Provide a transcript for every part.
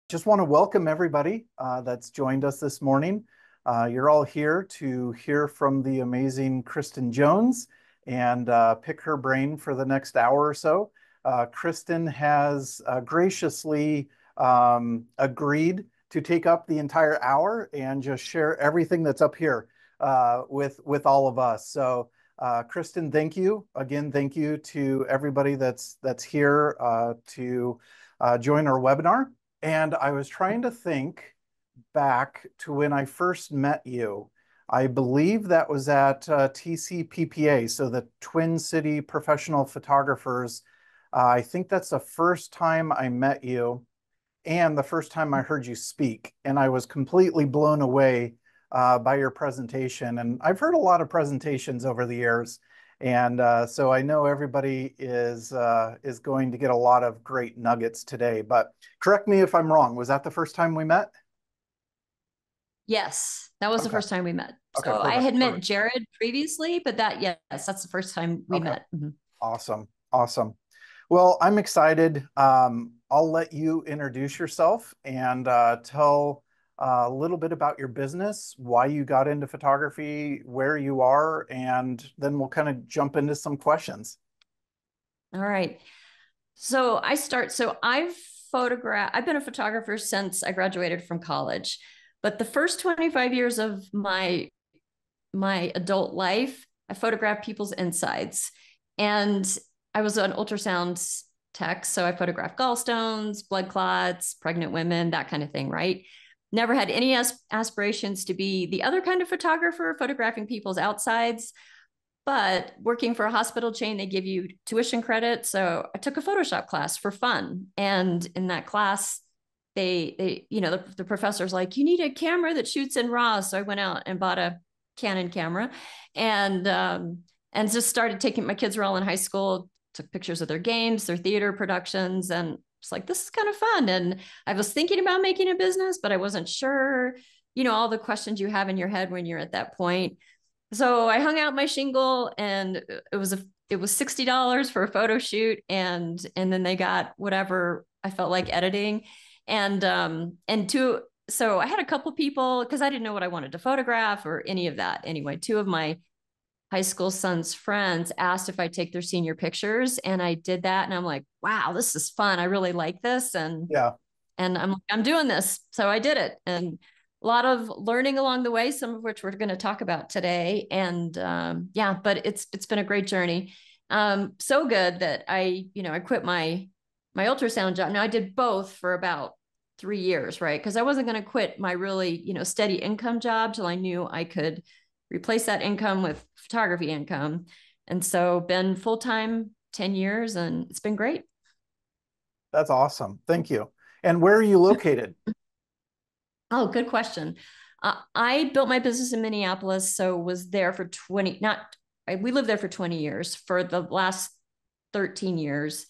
Just want to welcome everybody that's joined us this morning. You're all here to hear from the amazing Kristin Jones and pick her brain for the next hour or so. Kristin has graciously agreed to take up the entire hour and just share everything that's up here with all of us. So Kristin, thank you. Again, thank you to everybody that's here to join our webinar. And I was trying to think back to when I first met you. I believe that was at TCPPA, so the Twin City Professional Photographers. I think that's the first time I met you and the first time I heard you speak. And I was completely blown away by your presentation. And I've heard a lot of presentations over the years. And so I know everybody is going to get a lot of great nuggets today. But correct me if I'm wrong. Was that the first time we met? Yes, that was the first time we met. Okay, so perfect, I had met Jared previously, but yes, that's the first time we met. Mm-hmm. Awesome, awesome. Well, I'm excited. I'll let you introduce yourself and tell a little bit about your business, why you got into photography, where you are, and then we'll kind of jump into some questions. All right. So I've been a photographer since I graduated from college, but the first 25 years of my adult life, I photographed people's insides. And I was an ultrasound tech, so I photographed gallstones, blood clots, pregnant women, that kind of thing, right? Never had any aspirations to be the other kind of photographer, photographing people's outsides. But working for a hospital chain, they give you tuition credit. So I took a Photoshop class for fun. And in that class, the professor's like, you need a camera that shoots in RAW. So I went out and bought a Canon camera and just started taking, my kids were all in high school, took pictures of their games, their theater productions, and it's like, this is kind of fun. And I was thinking about making a business, but I wasn't sure, all the questions you have in your head when you're at that point. So I hung out my shingle, and it was $60 for a photo shoot, and then they got whatever I felt like editing, so I had a couple people, because I didn't know what I wanted to photograph or any of that. Anyway, two of my high school son's friends asked if I'd take their senior pictures, and I did that, and I'm like, wow, this is fun. I really like this, and I'm doing this. So I did it, and a lot of learning along the way, some of which we're going to talk about today. And but it's been a great journey. So good that I quit my ultrasound job. Now I did both for about 3 years, right? Because I wasn't going to quit my really, steady income job till I knew I could replace that income with photography income. And so been full-time 10 years, and it's been great. That's awesome. Thank you. And where are you located? Oh, good question. I built my business in Minneapolis, so was there for we lived there for 20 years. For the last 13 years,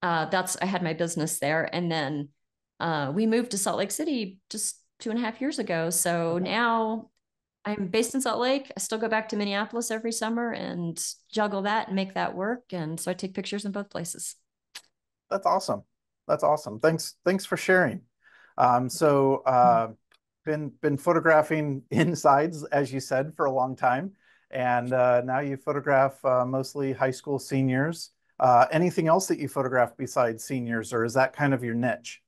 I had my business there. And then we moved to Salt Lake City just 2.5 years ago. So now I'm based in Salt Lake. I still go back to Minneapolis every summer and juggle that and make that work. And so I take pictures in both places. That's awesome. That's awesome. Thanks for sharing. Been photographing insides, as you said, for a long time, and now you photograph mostly high school seniors. Anything else that you photograph besides seniors, or is that kind of your niche?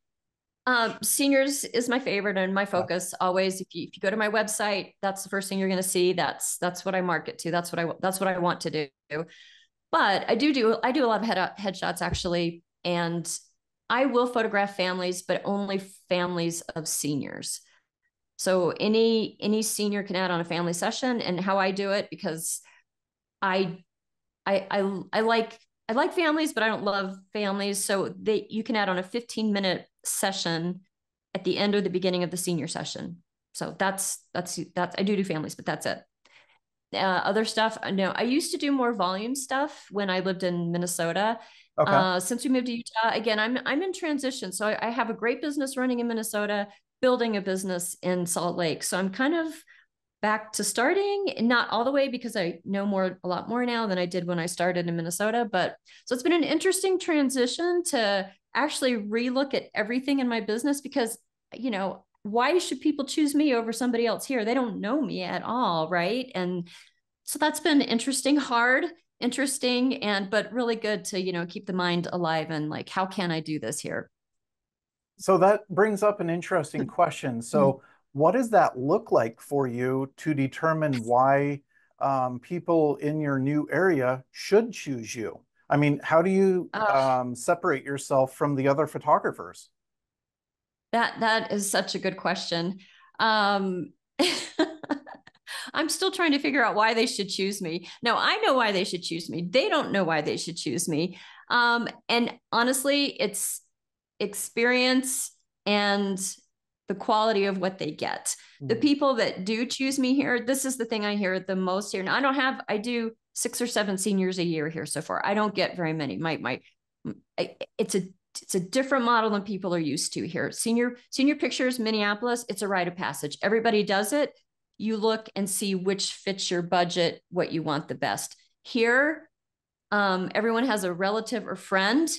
Seniors is my favorite and my focus always. If you go to my website, that's the first thing you're going to see. That's what I market to. That's what I want to do. But I do a lot of headshots actually, and I will photograph families, but only families of seniors. So any senior can add on a family session. And how I do it, because I like families, but I don't love families. So you can add on a 15-minute session at the end or the beginning of the senior session. So that's I do families, but that's it. Other stuff, no, I used to do more volume stuff when I lived in Minnesota. Okay. Since we moved to Utah, again, I'm in transition. So I have a great business running in Minnesota, building a business in Salt Lake. So I'm kind of back to starting, not all the way, because I know a lot more now than I did when I started in Minnesota. But so it's been an interesting transition to actually relook at everything in my business because, you know, why should people choose me over somebody else here? They don't know me at all, right? And so that's been interesting, hard, interesting, but really good to, you know, keep the mind alive and like, how can I do this here? So that brings up an interesting question. So what does that look like for you to determine why people in your new area should choose you? I mean, how do you separate yourself from the other photographers? That is such a good question. Um, I'm still trying to figure out why they should choose me. Now, I know why they should choose me. They don't know why they should choose me. And honestly, it's experience and the quality of what they get. The people that do choose me here, this is the thing I hear the most here. Now, I do 6 or 7 seniors a year here so far. I don't get very many. It's a different model than people are used to here. Senior pictures, Minneapolis, it's a rite of passage. Everybody does it. You look and see which fits your budget, what you want the best. Here, everyone has a relative or friend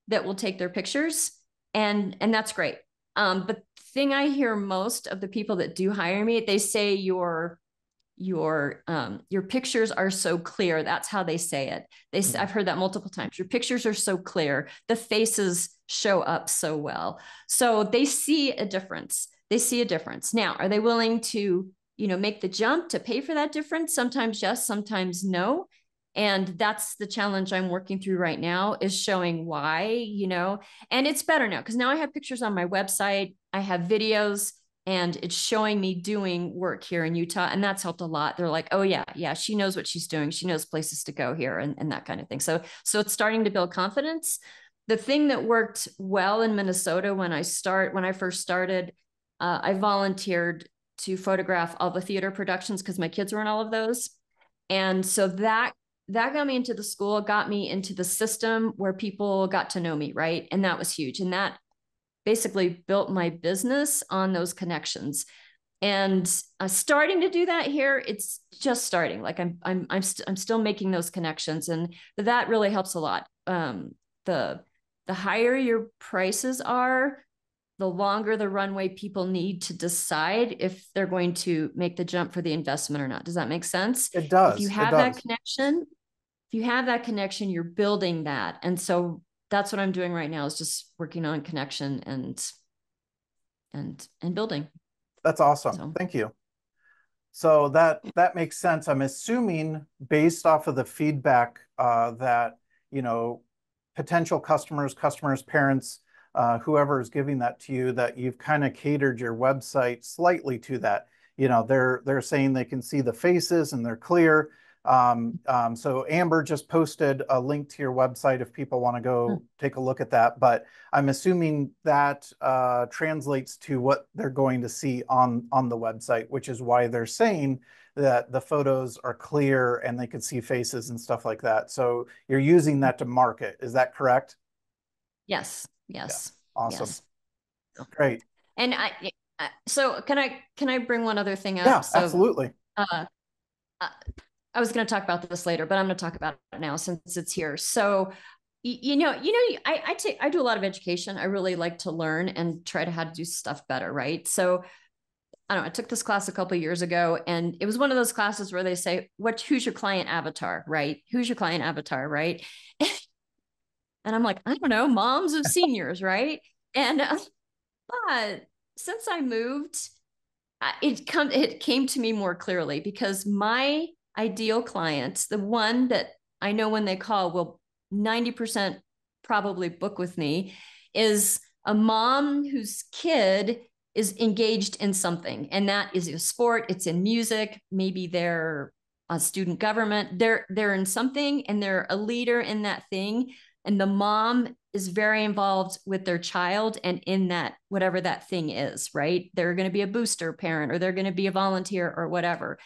that will take their pictures, and that's great. But the thing I hear most of the people that do hire me, they say your pictures are so clear. That's how they say it. I've heard that multiple times. Your pictures are so clear. The faces show up so well. So they see a difference. Now, are they willing to, you know, make the jump to pay for that difference? Sometimes yes, sometimes no. And that's the challenge I'm working through right now, is showing why, you know, and it's better now because now I have pictures on my website. I have videos, and it's showing me doing work here in Utah. And that's helped a lot. They're like, oh yeah, she knows what she's doing. She knows places to go here and that kind of thing. So it's starting to build confidence. The thing that worked well in Minnesota when I first started, I volunteered to photograph all the theater productions because my kids were in all of those. And so that got me into the school, got me into the system where people got to know me, right? And that was huge. And that basically built my business on those connections. And starting to do that here, it's just starting. Like I'm still making those connections, and that really helps a lot. The higher your prices are, the longer the runway people need to decide if they're going to make the jump for the investment or not. Does that make sense? It does. If you have that connection, you're building that. And so that's what I'm doing right now, is just working on connection and building. That's awesome. So, thank you. So that makes sense. I'm assuming, based off of the feedback that, you know, potential customers, parents, whoever is giving that to you, that you've kind of catered your website slightly to that. You know, they're saying they can see the faces and they're clear. So Amber just posted a link to your website if people want to go take a look at that. But I'm assuming that translates to what they're going to see on the website, which is why they're saying that the photos are clear and they can see faces and stuff like that. So you're using that to market. Is that correct? Yes. Yeah. Awesome. Yes. Great. And so can I bring one other thing up? Yeah, so, absolutely. I was going to talk about this later, but I'm going to talk about it now since it's here. So, I do a lot of education. I really like to learn and try to how to do stuff better. Right. So I don't know, I took this class a couple of years ago, and it was one of those classes where they say, who's your client avatar? Right. Who's your client avatar? Right. And I'm like, I don't know, moms of seniors. Right. And, but since I moved, it came to me more clearly, because my ideal clients, the one that I know when they call will 90% probably book with me, is a mom whose kid is engaged in something. And that is a sport, it's in music, maybe they're a student government, they're in something and they're a leader in that thing. And the mom is very involved with their child and in that, whatever that thing is, right? They're going to be a booster parent, or they're going to be a volunteer or whatever.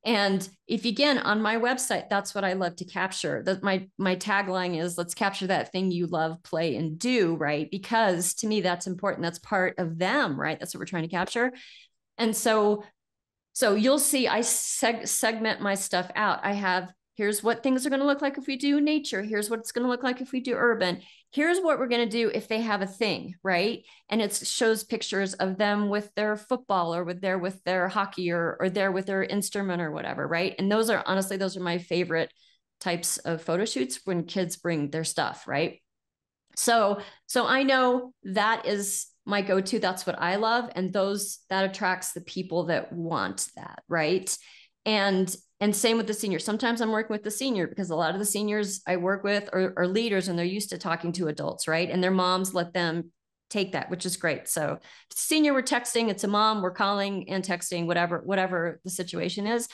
And if, again, on my website, that's what I love to capture. That my tagline is, let's capture that thing you love, play, and do, right? Because to me, that's important. That's part of them, right? That's what we're trying to capture. And so you'll see I segment my stuff out. I have Here's what things are going to look like if we do nature. Here's what it's going to look like if we do urban. Here's what we're going to do if they have a thing, right? And it shows pictures of them with their football or with their hockey or there with their instrument or whatever, right? And those are honestly, those are my favorite types of photo shoots when kids bring their stuff, right? So I know that is my go-to. That's what I love. And that attracts the people that want that, right? And same with the seniors. Sometimes I'm working with the senior because a lot of the seniors I work with are leaders and they're used to talking to adults, right? And their moms let them take that, which is great. So senior, we're texting, it's a mom, we're calling and texting, whatever the situation is.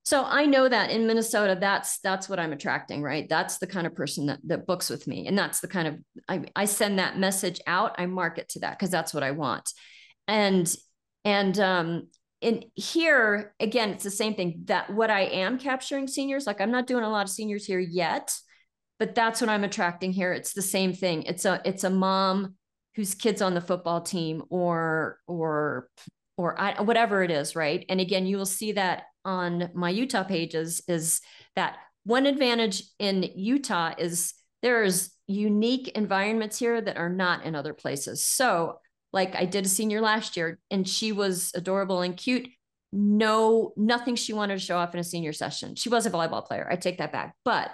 So I know that in Minnesota, that's what I'm attracting, right? That's the kind of person that books with me. And that's the kind of, I send that message out, I market to that because that's what I want. And in here, again, it's the same thing that what I am capturing seniors, like I'm not doing a lot of seniors here yet, but that's what I'm attracting here. It's the same thing. It's a mom whose kid's on the football team or whatever it is, right? And again, you will see that on my Utah pages is that one advantage in Utah is there's unique environments here that are not in other places. So like I did a senior last year and she was adorable and cute. Nothing she wanted to show off in a senior session. She was a volleyball player. I take that back, but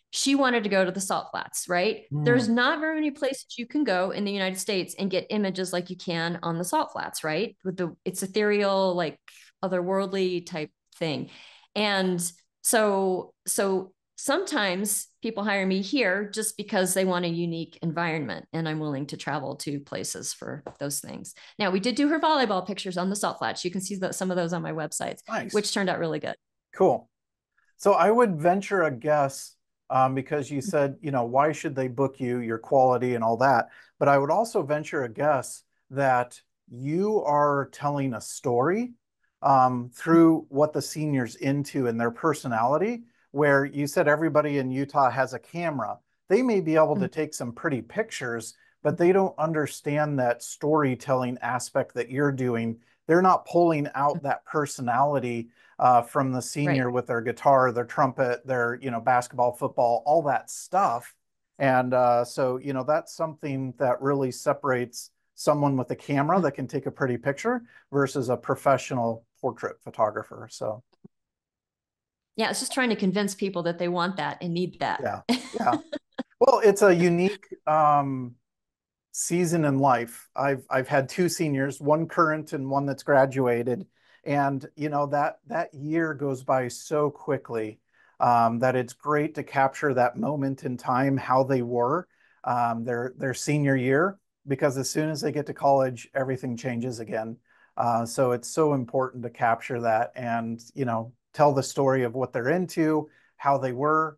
she wanted to go to the Salt Flats, right? There's not very many places you can go in the United States and get images like you can on the Salt Flats, right? It's ethereal, like otherworldly type thing. And so sometimes people hire me here just because they want a unique environment and I'm willing to travel to places for those things. Now we did do her volleyball pictures on the Salt Flats. You can see some of those on my websites, nice. Which turned out really good. Cool. So I would venture a guess because you said, why should they book you, your quality and all that. But I would also venture a guess that you are telling a story through what the senior's into and their personality, where you said everybody in Utah has a camera. They may be able to take some pretty pictures, but they don't understand that storytelling aspect that you're doing. They're not pulling out that personality from the senior, right, with their guitar, their trumpet, their, basketball, football, all that stuff. And so, that's something that really separates someone with a camera that can take a pretty picture versus a professional portrait photographer. So. Yeah, it's just trying to convince people that they want that and need that. Yeah. Yeah. Well, it's a unique season in life. I've had two seniors, one current and one that's graduated. And that year goes by so quickly that it's great to capture that moment in time, how they were their senior year, because as soon as they get to college, everything changes again. So it's so important to capture that and tell the story of what they're into, how they were,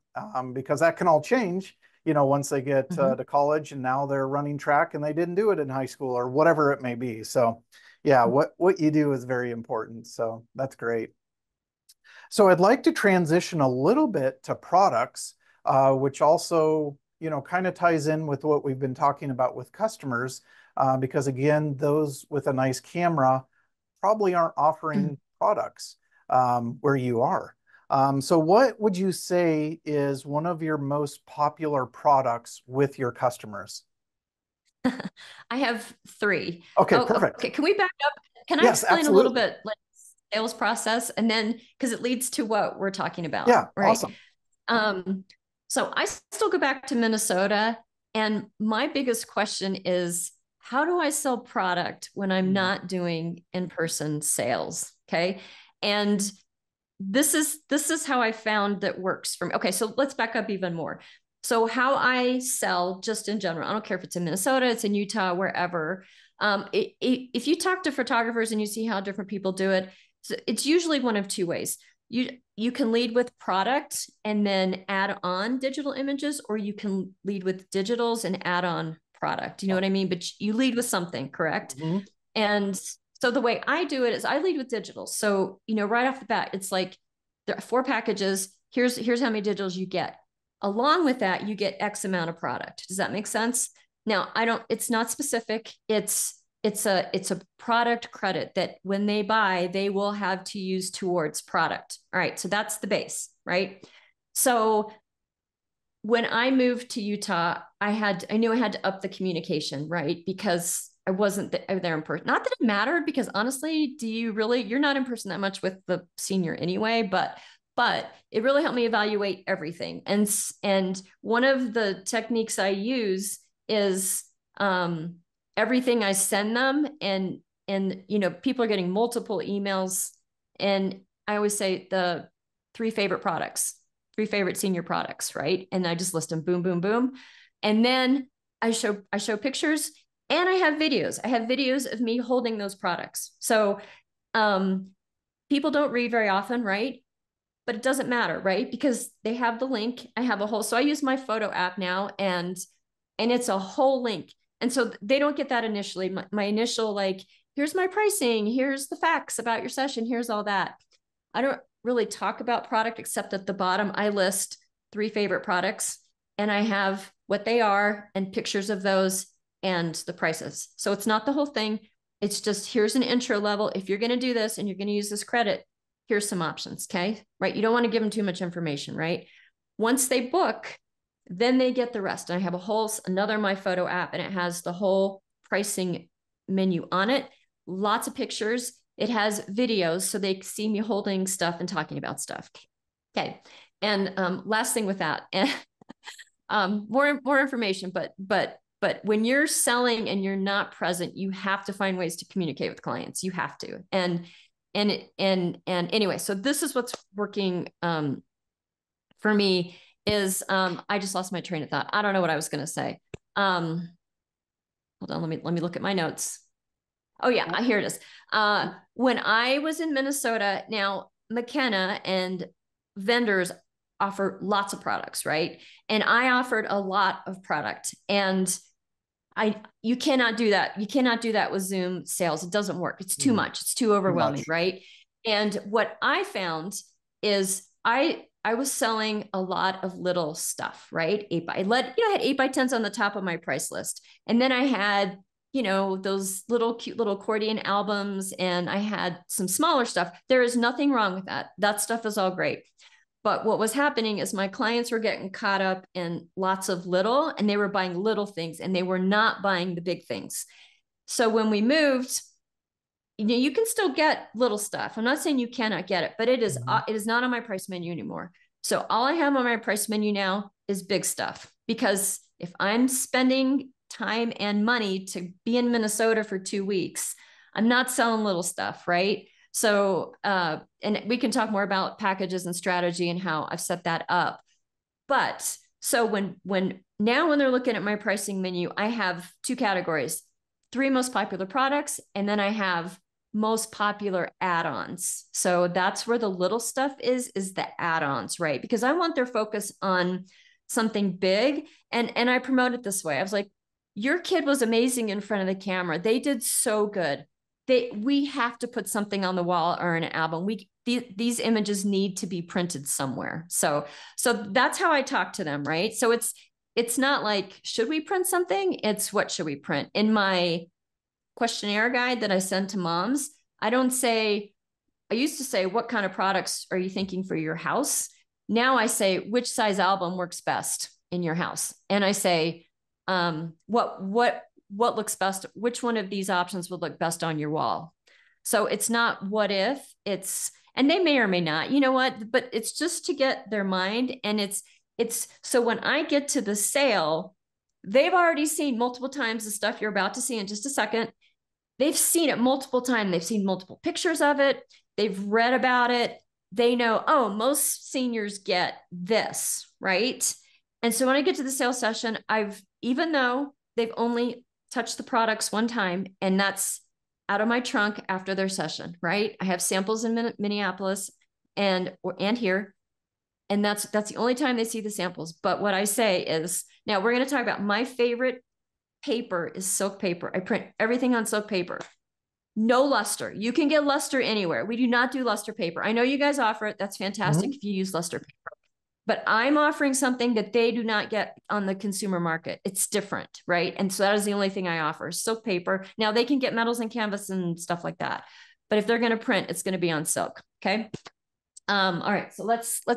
because that can all change. Once they get to college and now they're running track and they didn't do it in high school or whatever it may be. So yeah, what you do is very important. So that's great. So I'd like to transition a little bit to products, which also, kind of ties in with what we've been talking about with customers, because again, those with a nice camera probably aren't offering products where you are. So what would you say is one of your most popular products with your customers? I have 3. Okay, perfect. Okay, can we back up? Can I explain absolutely. A little bit like sales process and then because it leads to what we're talking about. Yeah, right? Awesome. So I still go back to Minnesota and my biggest question is how do I sell product when I'm not doing in-person sales? Okay. And this is how I found that works for me. Okay, so let's back up even more. So how I sell just in general, I don't care if it's in Minnesota, it's in Utah, wherever. If you talk to photographers and you see how different people do it, it's usually one of 2 ways. You can lead with product and then add on digital images, or you can lead with digitals and add on product. You know what I mean? But you lead with something, correct? And so the way I do it is I lead with digital. So, right off the bat, it's like there are 4 packages. Here's how many digitals you get. Along with that, you get X amount of product. Does that make sense? Now, it's not specific. It's a product credit that when they buy, they will have to use towards product. All right. So that's the base, right? So when I moved to Utah, I knew I had to up the communication, right? Because I wasn't there in person. Not that it mattered, because honestly, you're not in person that much with the senior anyway, but it really helped me evaluate everything. And one of the techniques I use is everything I send them, and people are getting multiple emails, and I always say the three favorite senior products, right? And I just list them, boom, boom, boom. And then I show pictures, and I have videos. I have videos of me holding those products. So people don't read very often, right? But it doesn't matter, right? Because they have the link. I have a whole, so I use my photo app now, and it's a whole link. And so they don't get that initially. My initial, like, here's my pricing, here's the facts about your session, here's all that. I don't really talk about product, except at the bottom, I list 3 favorite products, and I have what they are and pictures of those and the prices. So it's not the whole thing. It's just, here's an intro level. If you're going to do this and you're going to use this credit, here's some options. Okay. Right. You don't want to give them too much information, right? Once they book, then they get the rest. And I have another My Photo app, and it has the whole pricing menu on it. Lots of pictures. It has videos, so they see me holding stuff and talking about stuff. Okay. And last thing with that, more information, but when you're selling and you're not present, you have to find ways to communicate with clients. You have to. And anyway, so this is what's working for me is I just lost my train of thought. I don't know what I was going to say. Hold on, let me look at my notes. Oh yeah, here it is. When I was in Minnesota, now McKenna and vendors offer lots of products, right? And I offered a lot of product, and you cannot do that. You cannot do that with Zoom sales. It doesn't work. It's too much. It's too overwhelming, right? And what I found is I was selling a lot of little stuff, right? I had 8x10s on the top of my price list. And then I had, those cute little accordion albums, and I had some smaller stuff. There is nothing wrong with that. That stuff is all great. But what was happening is my clients were getting caught up in lots of little, and they were buying little things, and they were not buying the big things. So when we moved, you can still get little stuff. I'm not saying you cannot get it, but it is not on my price menu anymore. So all I have on my price menu now is big stuff, because if I'm spending time and money to be in Minnesota for 2 weeks, I'm not selling little stuff, right? So, and we can talk more about packages and strategy and how I've set that up. But so when they're looking at my pricing menu, I have 2 categories: 3 most popular products, and then I have most popular add-ons. So that's where the little stuff is the add-ons, right? Because I want their focus on something big. And I promote it this way. I was like, your kid was amazing in front of the camera. They did so good. We have to put something on the wall or an album. These images need to be printed somewhere. So that's how I talk to them, right? So it's not like, should we print something? It's what should we print? In my questionnaire guide that I send to moms, I used to say, what kind of products are you thinking for your house? Now I say, which size album works best in your house? And I say, what looks best? Which one of these options would look best on your wall? So it's not what if, and they may or may not, you know what, but it's just to get their mind. And it's so when I get to the sale, they've already seen multiple times the stuff you're about to see in just a second. They've seen it multiple times. They've seen multiple pictures of it. They've read about it. They know, oh, most seniors get this, right? And so when I get to the sales session, even though they've only touched the products one time, and that's out of my trunk after their session, right? I have samples in Minneapolis and here. And that's the only time they see the samples. But what I say is, now we're going to talk about my favorite paper is silk paper. I print everything on silk paper. No luster. You can get luster anywhere. We do not do luster paper. I know you guys offer it. That's fantastic if you use luster paper. But I'm offering something that they do not get on the consumer market. It's different, right? And so that is the only thing I offer, silk paper. Now they can get metals and canvas and stuff like that. But if they're going to print, it's going to be on silk, okay? All right, so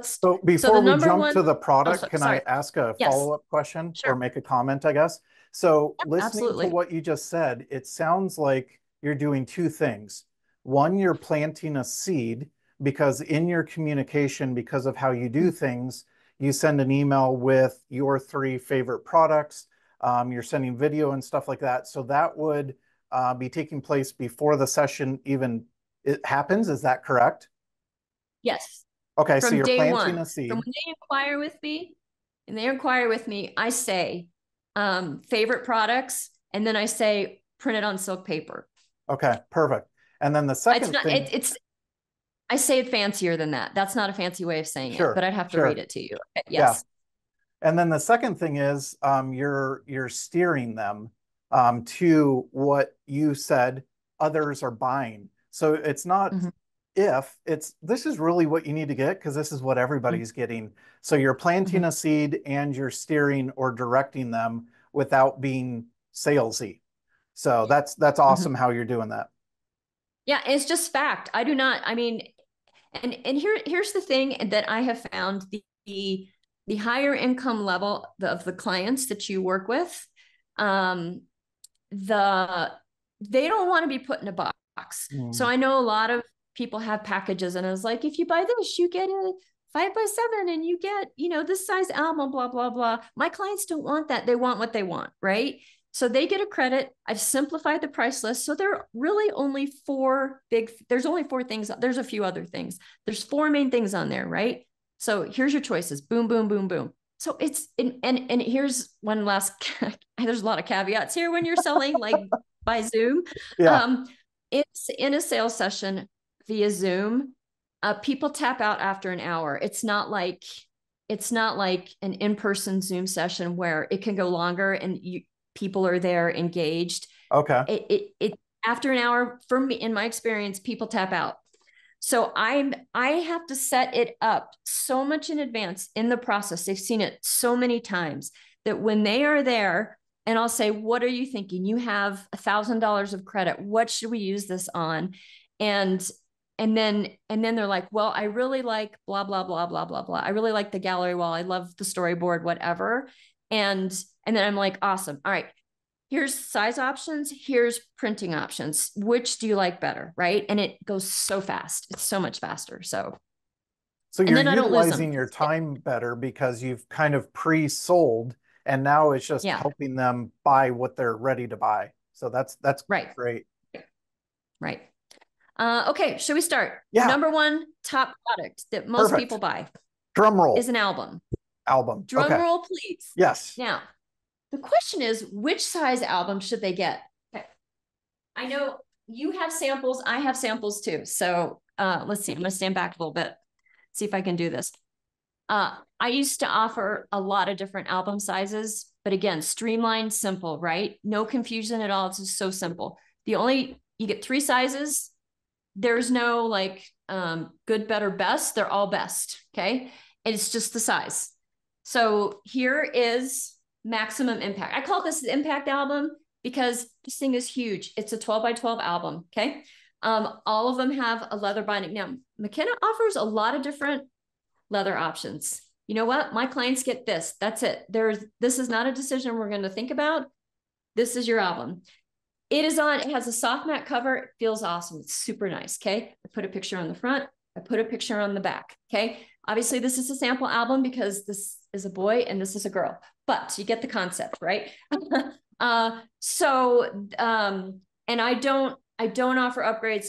So before the we number jump one, to the product, can I sorry. ask a Yes, follow-up question or sure. make a comment, I guess? So Yep, listening to absolutely. what you just said, it sounds like you're doing two things. One, you're planting a seed because in your communication, because of how you do things, you send an email with your 3 favorite products. You're sending video and stuff like that. So that would be taking place before the session even it happens. Is that correct? Yes. Okay, so From you're day planting one, a from seed. when they inquire with me, I say favorite products, and then I say print it on silk paper. Okay, perfect. And then the It's second not. thing, It's. I say it fancier than that. That's not a fancy way of saying it, sure, but I'd have to read sure, it to you. Okay, yeah. yes. And then the second thing is you're steering them to what you said others are buying. So it's not Mhm. if, it's this is really what you need to get because this is what everybody's getting. So you're planting Mhm. a seed and you're steering or directing them without being salesy. So that's Mhm. awesome how you're doing that. Yeah, it's just fact. I do not. I mean, and here's the thing that I have found: the higher income level of the clients that you work with, um, the they don't want to be put in a box. So Mm. I know a lot of people have packages, and I was like, if you buy this, you get a 5x7, and you get, this size album, blah blah blah. My clients don't want that. They want what they want, right? So they get a credit. I've simplified the price list. So there are really only there's only 4 things. There's a few other things. There's 4 main things on there, right? So here's your choices. Boom, boom, boom, boom. So it's and here's one last there's a lot of caveats here when you're selling like by Zoom. Yeah. It's in a sales session via Zoom. People tap out after an hour. It's not like an in-person Zoom session where it can go longer and people are there engaged. Okay. It after an hour, for me, in my experience, people tap out. So I have to set it up so much in advance in the process. They've seen it so many times that when they are there, and I'll say, what are you thinking? You have $1,000 of credit. What should we use this on? And and then they're like, well, I really like blah, blah, blah, blah, blah, blah. I really like the gallery wall. I love the storyboard, whatever. And then I'm like, awesome. All right, here's size options, here's printing options. Which do you like better? Right. And it goes so fast. It's so much faster. So And you're then I don't lose them. utilizing your time better because you've kind of pre-sold and now it's just Yeah. helping them buy what they're ready to buy. So that's Right. great. Right. Okay. Should we start? Yeah, Number one top product that most people perfect. buy Drum is roll an album. album. Drum Okay. roll, please. Yes. Now, the question is, which size album should they get? Okay. I know you have samples. I have samples too. So let's see. I'm going to stand back a little bit, see if I can do this. I used to offer a lot of different album sizes, but again, streamlined, simple, right? No confusion at all. It's just so simple. You get 3 sizes. There's no like good, better, best. They're all best. Okay. And it's just the size. So here is maximum impact. I call this the impact album because this thing is huge. It's a 12 by 12 album. Okay. All of them have a leather binding. Now, McKenna offers a lot of different leather options. You know what? My clients get this. That's it. This is not a decision we're going to think about. This is your album. It has a soft matte cover. It feels awesome. It's super nice. Okay. I put a picture on the front. I put a picture on the back. Okay. Obviously, this is a sample album because this is a boy and this is a girl, but you get the concept, right? And I don't offer upgrades.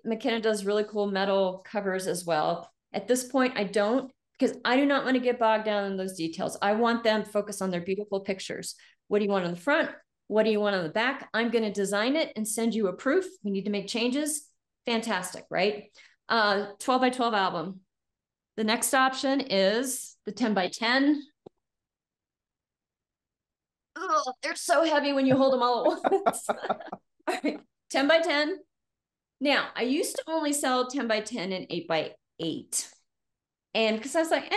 McKenna does really cool metal covers as well. At this point, I don't, because I do not want to get bogged down in those details. I want them to focus on their beautiful pictures. What do you want on the front? What do you want on the back? I'm going to design it and send you a proof. We need to make changes. Fantastic, right? 12 by 12 album. The next option is the 10 by 10. Oh, they're so heavy when you hold them all at once. All right, 10 by 10. Now, I used to only sell 10 by 10 and 8 by 8. And because I was like,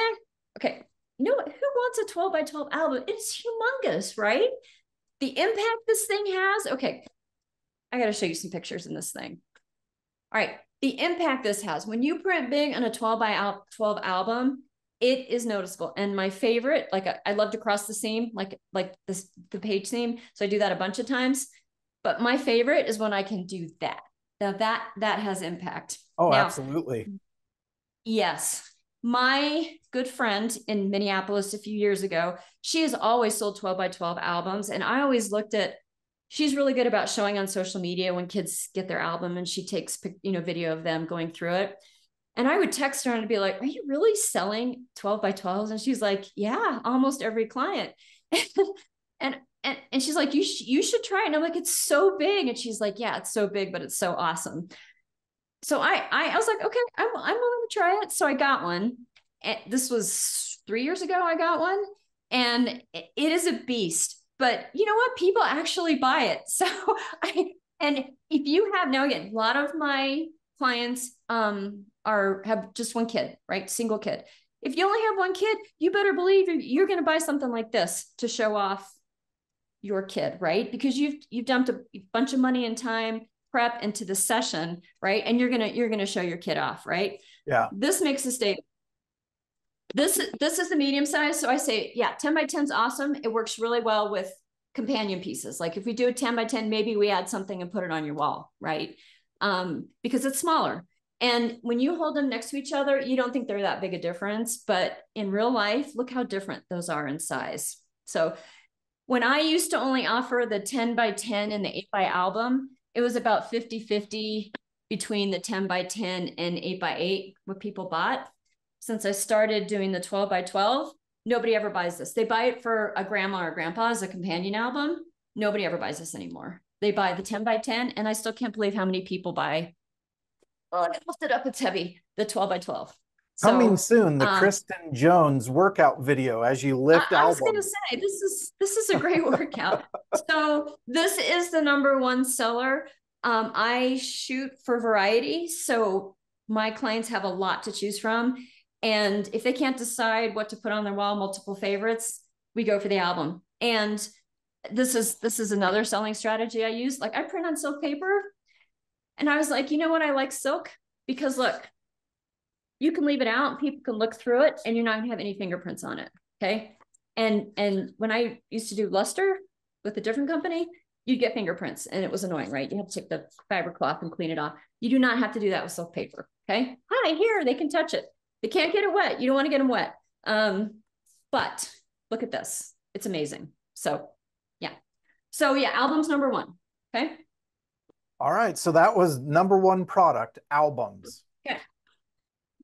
okay, you know what? Who wants a 12 by 12 album? It's humongous, right? The impact this thing has. Okay, I got to show you some pictures in this thing. All right. The impact this has when you print big on a 12 by 12 album, it is noticeable. And my favorite, like I love to cross the seam, like this, the page seam. So I do that a bunch of times. But my favorite is when I can do that. Now that has impact. Oh, Now, absolutely. yes. My good friend in Minneapolis a few years ago, she has always sold 12 by 12 albums. And I always looked at, she's really good about showing on social media when kids get their album, and she takes, video of them going through it. And I would text her and be like, are you really selling 12 by 12s? And she's like, yeah, almost every client. and she's like, you should try it. And I'm like, it's so big. And she's like, yeah, it's so big, but it's so awesome. So I was like, okay, I'm willing to try it. So I got one. And this was 3 years ago. I got one, and it is a beast. But you know what? People actually buy it. So and if you have, now again, a lot of my clients have just one kid, right? Single kid. If you only have one kid, you better believe you're going to buy something like this to show off your kid, right? Because you've dumped a bunch of money and time prep into the session, right? And you're gonna show your kid off, right? Yeah. This makes a statement. This is the medium size. So I say, yeah, 10 by 10 is awesome. It works really well with companion pieces. Like if we do a 10 by 10, maybe we add something and put it on your wall, right? Because it's smaller. And when you hold them next to each other, you don't think they're that big a difference. But in real life, look how different those are in size. So when I used to only offer the 10 by 10 and the 8 by album, it was about 50-50 between the 10 by 10 and 8 by 8, what people bought. Since I started doing the 12 by 12, nobody ever buys this. They buy it for a grandma or grandpa as a companion album. Nobody ever buys this anymore. They buy the 10 by 10, and I still can't believe how many people buy, oh, I lift it up, it's heavy, the 12 by 12. Coming soon, the Kristin Jones workout video as you lift I albums. was going to say, this is a great workout. So this is the #1 seller. I shoot for variety. So my clients have a lot to choose from. And if they can't decide what to put on their wall, multiple favorites, we go for the album. And this is another selling strategy I use. Like I print on silk paper. And I was like, you know what? I like silk because look, you can leave it out and people can look through it and you're not gonna have any fingerprints on it. Okay. And when I used to do luster with a different company, you'd get fingerprints and it was annoying, right? You have to take the fabric cloth and clean it off. You do not have to do that with silk paper. Okay. Hi, here, they can touch it. They can't get it wet. You don't want to get them wet. But look at this. It's amazing. So yeah. So yeah, album's #1. Okay. All right. So that was #1 product, albums. Okay.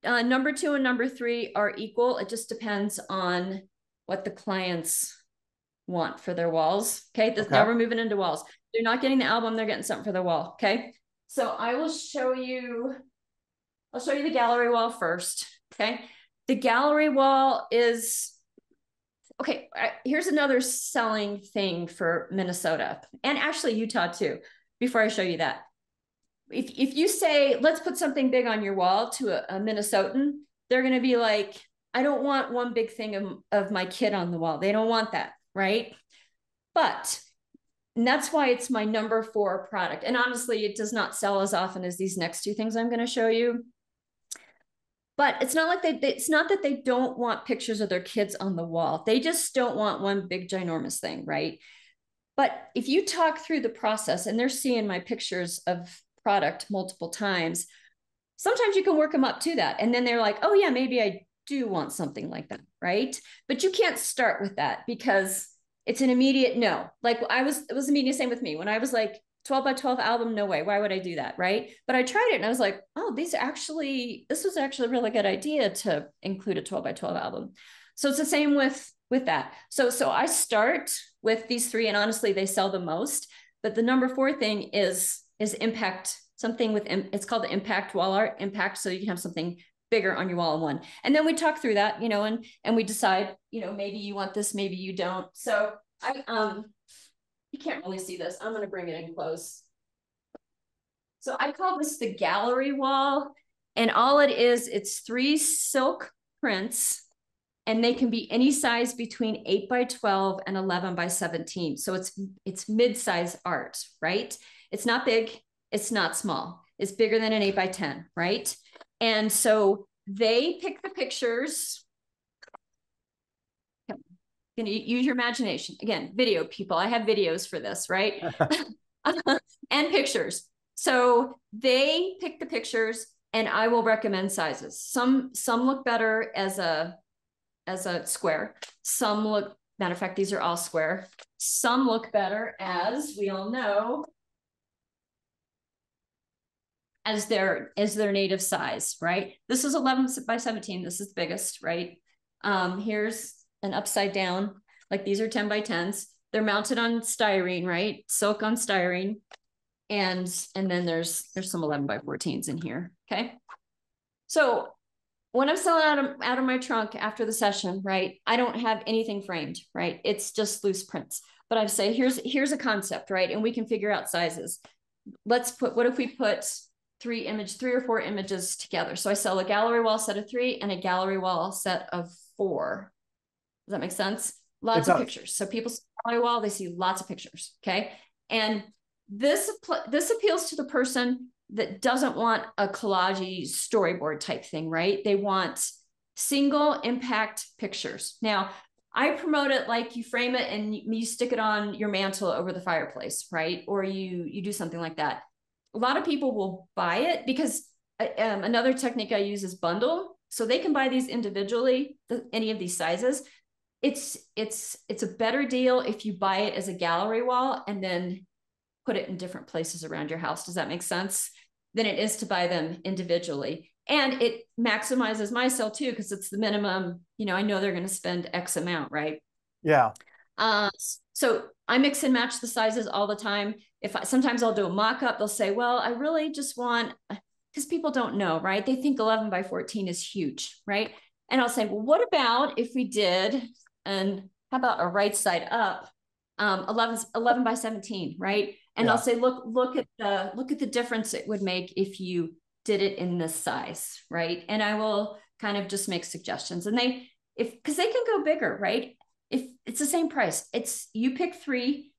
#2 and #3 are equal. It just depends on what the clients want for their walls. Okay. Now we're moving into walls. They're not getting the album. They're getting something for their wall. Okay. So I will show you, I'll show you the gallery wall first. Okay. The gallery wall is, okay. Here's another selling thing for Minnesota and actually Utah too, before I show you that. If you say, let's put something big on your wall to a Minnesotan, they're going to be like, I don't want one big thing of my kid on the wall. They don't want that, right? And that's why it's my #4 product. And honestly, it does not sell as often as these next two things I'm going to show you. But it's not like it's not that they don't want pictures of their kids on the wall. They just don't want one big ginormous thing, right? But if you talk through the process and they're seeing my pictures of product multiple times, sometimes you can work them up to that. And then they're like, oh yeah, maybe I do want something like that, right? But you can't start with that because it's an immediate no. Like it was immediate same with me. When I was like 12 by 12 album, no way. Why would I do that, right? But I tried it and I was like, oh, this was actually a really good idea to include a 12 by 12 album. So it's the same with that. So I start with these three, and honestly, they sell the most. But the #4 thing is impact, something with, it's called the impact wall art, impact, so you can have something bigger on your wall in one. And then we talk through that, and we decide, maybe you want this, maybe you don't. So you can't really see this. I'm going to bring it in close. So I call this the gallery wall, and all it is, it's 3 silk prints, and they can be any size between 8 by 12 and 11 by 17. So it's mid-size art, right? It's not big, it's not small. is bigger than an 8 by 10, right? And so they pick the pictures. Going to use your imagination. Again, video people. I have videos for this, right? And pictures. So they pick the pictures and I will recommend sizes. Some look better as a square. Some look, matter of fact, these are all square. Some look better, as we all know, as their native size, right? This is 11 by 17. This is the biggest, right? Here's an upside down, like these are 10 by 10s. They're mounted on styrene, right? Silk on styrene. And then there's some 11 by 14s in here, okay? So when I'm selling out of my trunk after the session, right, I don't have anything framed, right? It's just loose prints. But I say, here's a concept, right? And we can figure out sizes. What if we put 3 or 4 images together? So I sell a gallery wall set of 3 and a gallery wall set of 4. Does that make sense? Lots of pictures. So people see a gallery wall, they see lots of pictures, okay? And this appeals to the person that doesn't want a collage storyboard type thing, right? They want single impact pictures. Now, I promote it like you frame it and you stick it on your mantle over the fireplace, right? Or you do something like that. A lot of people will buy it because another technique I use is bundle. So they can buy these individually, any of these sizes. It's a better deal if you buy it as a gallery wall and then put it in different places around your house. Does that make sense? Than it is to buy them individually. And it maximizes my sale too, because it's the minimum, I know they're going to spend X amount, right? Yeah. So I mix and match the sizes all the time. Sometimes I'll do a mock-up, they'll say, well, I really just want, because people don't know, right? They think 11 by 14 is huge, right? And I'll say, well, what about if we did, and how about a right side up, 11 by 17, right? And I'll say, look at the difference it would make if you did it in this size, right? And I will kind of just make suggestions. And because they can go bigger, right? If it's the same price, you pick 3,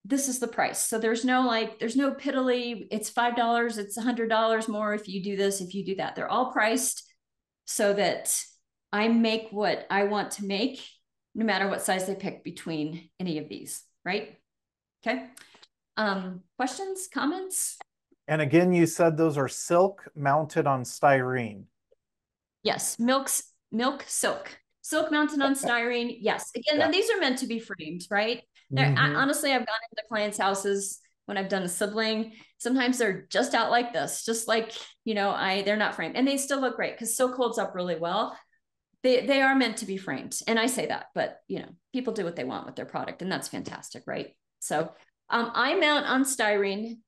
this is the price. So there's no piddly, it's $5, it's $100 more if you do this, if you do that. They're all priced so that I make what I want to make, no matter what size they pick between any of these, right? Okay. Questions, comments? And again, you said those are silk mounted on styrene. Yes, silk mounted on styrene. Yes, again, then these are meant to be framed, right? Honestly, I've gone into clients' houses when I've done a sibling. Sometimes they're just out like this, just like, they're not framed, and they still look great because silk holds up really well. They are meant to be framed, and I say that, but people do what they want with their product, and that's fantastic, right? So I mount on styrene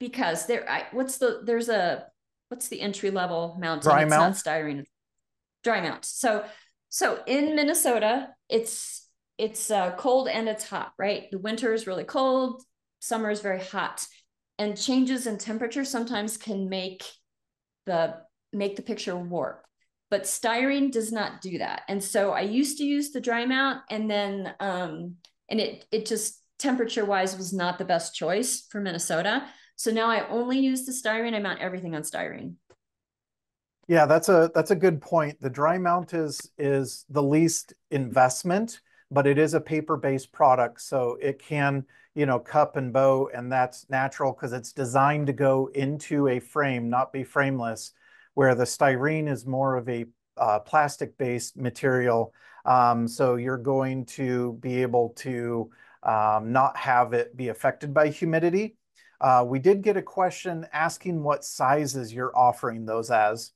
because what's the entry level mounting? Dry it's mount? not styrene, dry mount. So in Minnesota, it's cold and it's hot, right? The winter is really cold, summer is very hot, and changes in temperature sometimes can make the picture warp. But styrene does not do that. And so I used to use the dry mount, and then and it just temperature wise was not the best choice for Minnesota. So now I only use the styrene. I mount everything on styrene. Yeah, that's a good point. The dry mount is the least investment, but it is a paper-based product, so it can, cup and bow, and that's natural because it's designed to go into a frame, not be frameless, where the styrene is more of a plastic-based material. So you're going to be able to not have it be affected by humidity. We did get a question asking what sizes you're offering those as.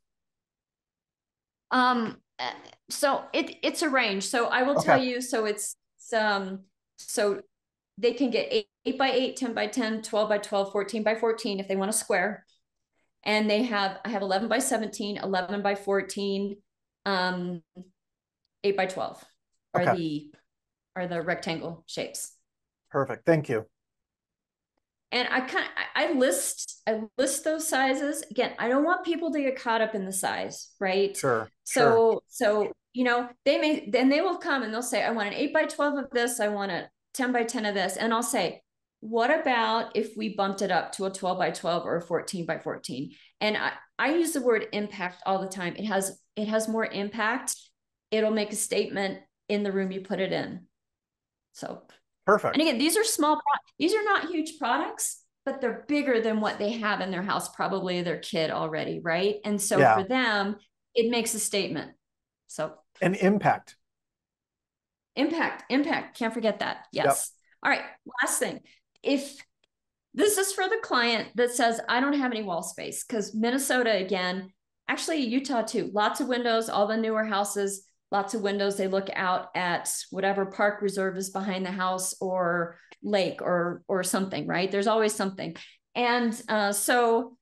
So it's a range. So I will tell you, so so they can get 8 by 8, 10 by 10, 12 by 12, 14 by 14 if they want a square. And I have 11 by 17, 11 by 14, 8 by 12 are the rectangle shapes. Perfect. Thank you. And I list those sizes. Again, I don't want people to get caught up in the size, right? Sure. So they will come and they'll say, I want an 8 by 12 of this. I want a 10 by 10 of this. And I'll say, what about if we bumped it up to a 12 by 12 or a 14 by 14? And I use the word impact all the time. It has more impact. It'll make a statement in the room you put it in. So perfect. And again, these are these are not huge products, but they're bigger than what they have in their house, probably their kid already, right? And so for them, it makes a statement. So an impact. Impact. Can't forget that. Yes. All right. Last thing. If this is for the client that says, I don't have any wall space, because Minnesota, again, actually Utah too, lots of windows, all the newer houses, lots of windows. They look out at whatever park reserve is behind the house or lake or something, right? There's always something. And so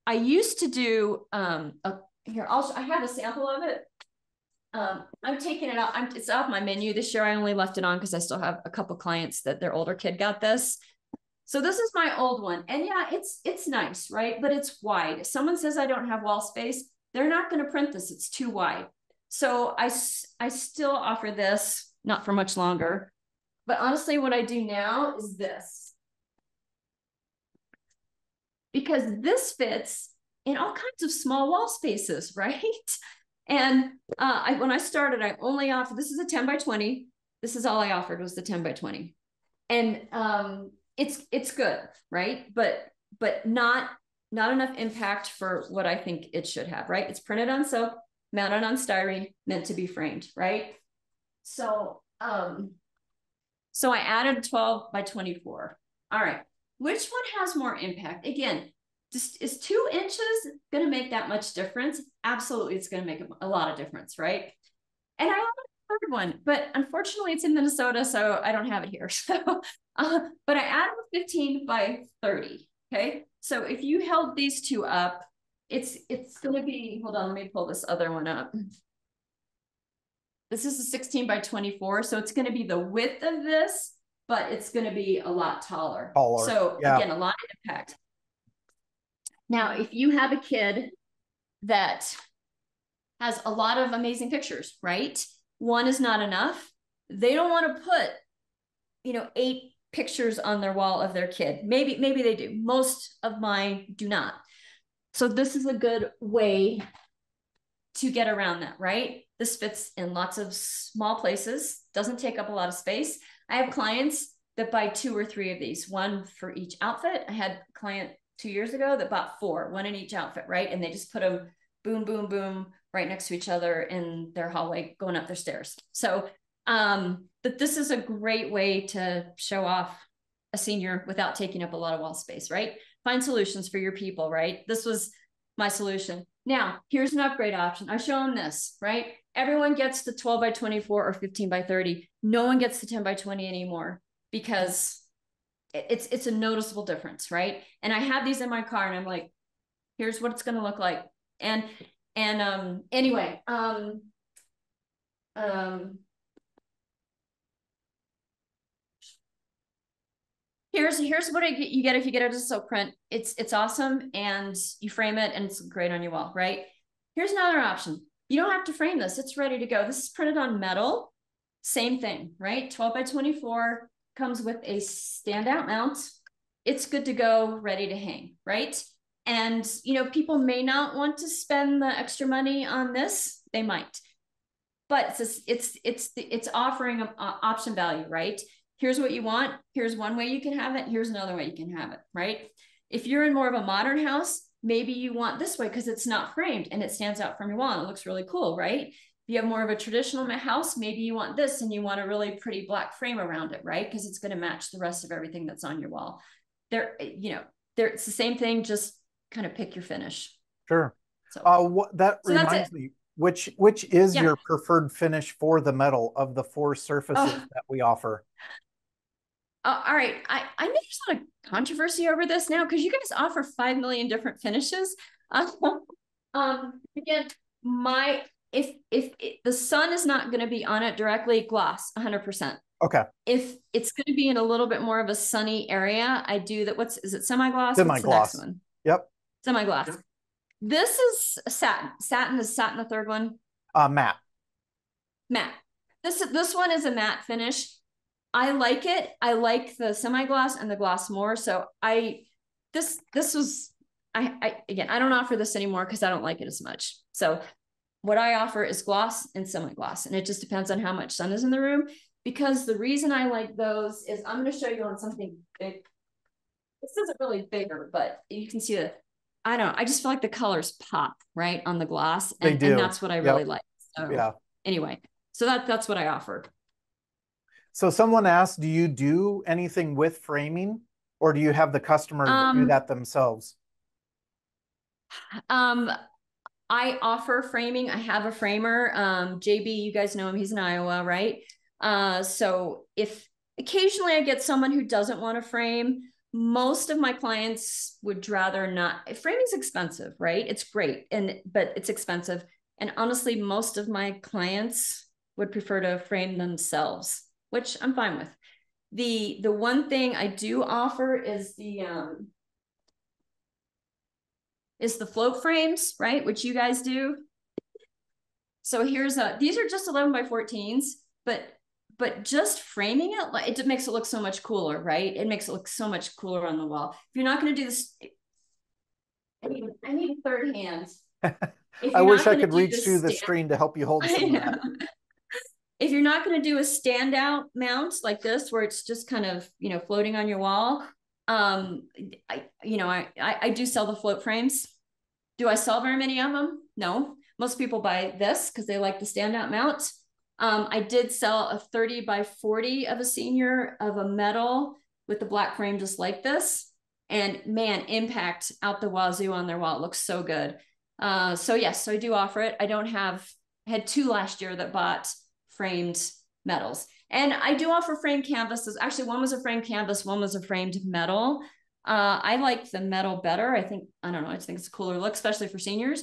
I used to do, here, I have a sample of it. I'm taking it out. It's off my menu this year. I only left it on because I still have a couple clients that their older kid got this. So this is my old one. And yeah, it's nice, right? But it's wide. If someone says I don't have wall space, they're not going to print this. It's too wide. So I still offer this, not for much longer. But honestly, what I do now is this. Because this fits in all kinds of small wall spaces, right? And when I started, I only offered, this is a 10 by 20. This is all I offered was the 10 by 20. And it's good, right? But not enough impact for what I think it should have, right? It's printed on silk, mounted on styrene, meant to be framed, right? So I added 12 by 24. All right, which one has more impact? Again, is 2 inches going to make that much difference? Absolutely, it's going to make a lot of difference, right? And I have a third one, but unfortunately it's in Minnesota, so I don't have it here. So, but I added 15 by 30, okay? So if you held these two up, it's going to be, hold on, let me pull this other one up. This is a 16 by 24, so it's going to be the width of this, but it's going to be a lot taller. So again, a lot of impact. Now, if you have a kid that has a lot of amazing pictures, right? 1 is not enough. They don't want to put, 8 pictures on their wall of their kid. Maybe they do. Most of mine do not. So this is a good way to get around that, right? This fits in lots of small places, doesn't take up a lot of space. I have clients that buy 2 or 3 of these, 1 for each outfit. I had a client 2 years ago that bought 4, 1 in each outfit, right? And they just put them boom, boom, boom, right next to each other in their hallway going up their stairs. So, but this is a great way to show off a senior without taking up a lot of wall space, right? Find solutions for your people, right? This was my solution. Now, here's an upgrade option. I show them this, right? Everyone gets the 12 by 24 or 15 by 30. No one gets the 10 by 20 anymore because it's a noticeable difference, right? And I have these in my car and I'm like, here's what it's going to look like. And anyway, here's what you get if you get it as a silk print. It's awesome and you frame it and it's great on your wall, right? Here's another option. You don't have to frame this. It's ready to go. This is printed on metal. Same thing, right? 12 by 24 comes with a standout mount. It's good to go, ready to hang, right? And, people may not want to spend the extra money on this. They might, but it's offering an option value, right? Here's what you want. Here's one way you can have it. Here's another way you can have it, right? If you're in more of a modern house, maybe you want this way because it's not framed and it stands out from your wall and it looks really cool, right? If you have more of a traditional house, maybe you want this and you want a really pretty black frame around it, right? Because it's going to match the rest of everything that's on your wall. It's the same thing, just kind of pick your finish. Sure. That reminds me, which is your preferred finish for the metal of the 4 surfaces that we offer? All right. I know there's a lot of controversy over this now because you guys offer 5 million different finishes. Again, if the sun is not going to be on it directly, gloss 100%. Okay. If it's going to be in a little bit more of a sunny area, I do that. Is it semi-gloss? Semi-gloss. What's the next one? Yep. Semi-gloss. Yep. This is satin. Is satin the third one? Matte. Matte. This one is a matte finish. I like it. I like the semi-gloss and the gloss more. So this was, again, I don't offer this anymore because I don't like it as much. So what I offer is gloss and semi-gloss, and it just depends on how much sun is in the room. Because the reason I like those is I'm going to show you on something big. This isn't really bigger, but you can see that, I don't know, I just feel like the colors pop right on the gloss, and that's what I really like. So yeah. Anyway, so that's what I offer. So someone asked, do you do anything with framing, or do you have the customer do that themselves? I offer framing. I have a framer. JB, you guys know him. He's in Iowa, right? So if occasionally I get someone who doesn't want to frame, most of my clients would rather not. Framing's expensive, right? It's great, but it's expensive. And honestly, most of my clients would prefer to frame themselves, which I'm fine with. The one thing I do offer is the float frames, right? Which you guys do. So here's these are just 11 by 14s, but just framing it, it makes it look so much cooler, right? It makes it look so much cooler on the wall. If you're not going to do this, I need a third hand. I wish I could reach through the screen to help you hold some of that. If you're not going to do a standout mount like this, where it's just kind of, floating on your wall, I do sell the float frames. Do I sell very many of them? No. Most people buy this because they like the standout mount. I did sell a 30 by 40 of a senior of a metal with the black frame just like this. And man, impact out the wazoo on their wall. It looks so good. So yes, so I do offer it. I had 2 last year that bought framed metals. And I do offer framed canvases. Actually, one was a framed canvas, one was a framed metal. I like the metal better. I think it's a cooler look, especially for seniors.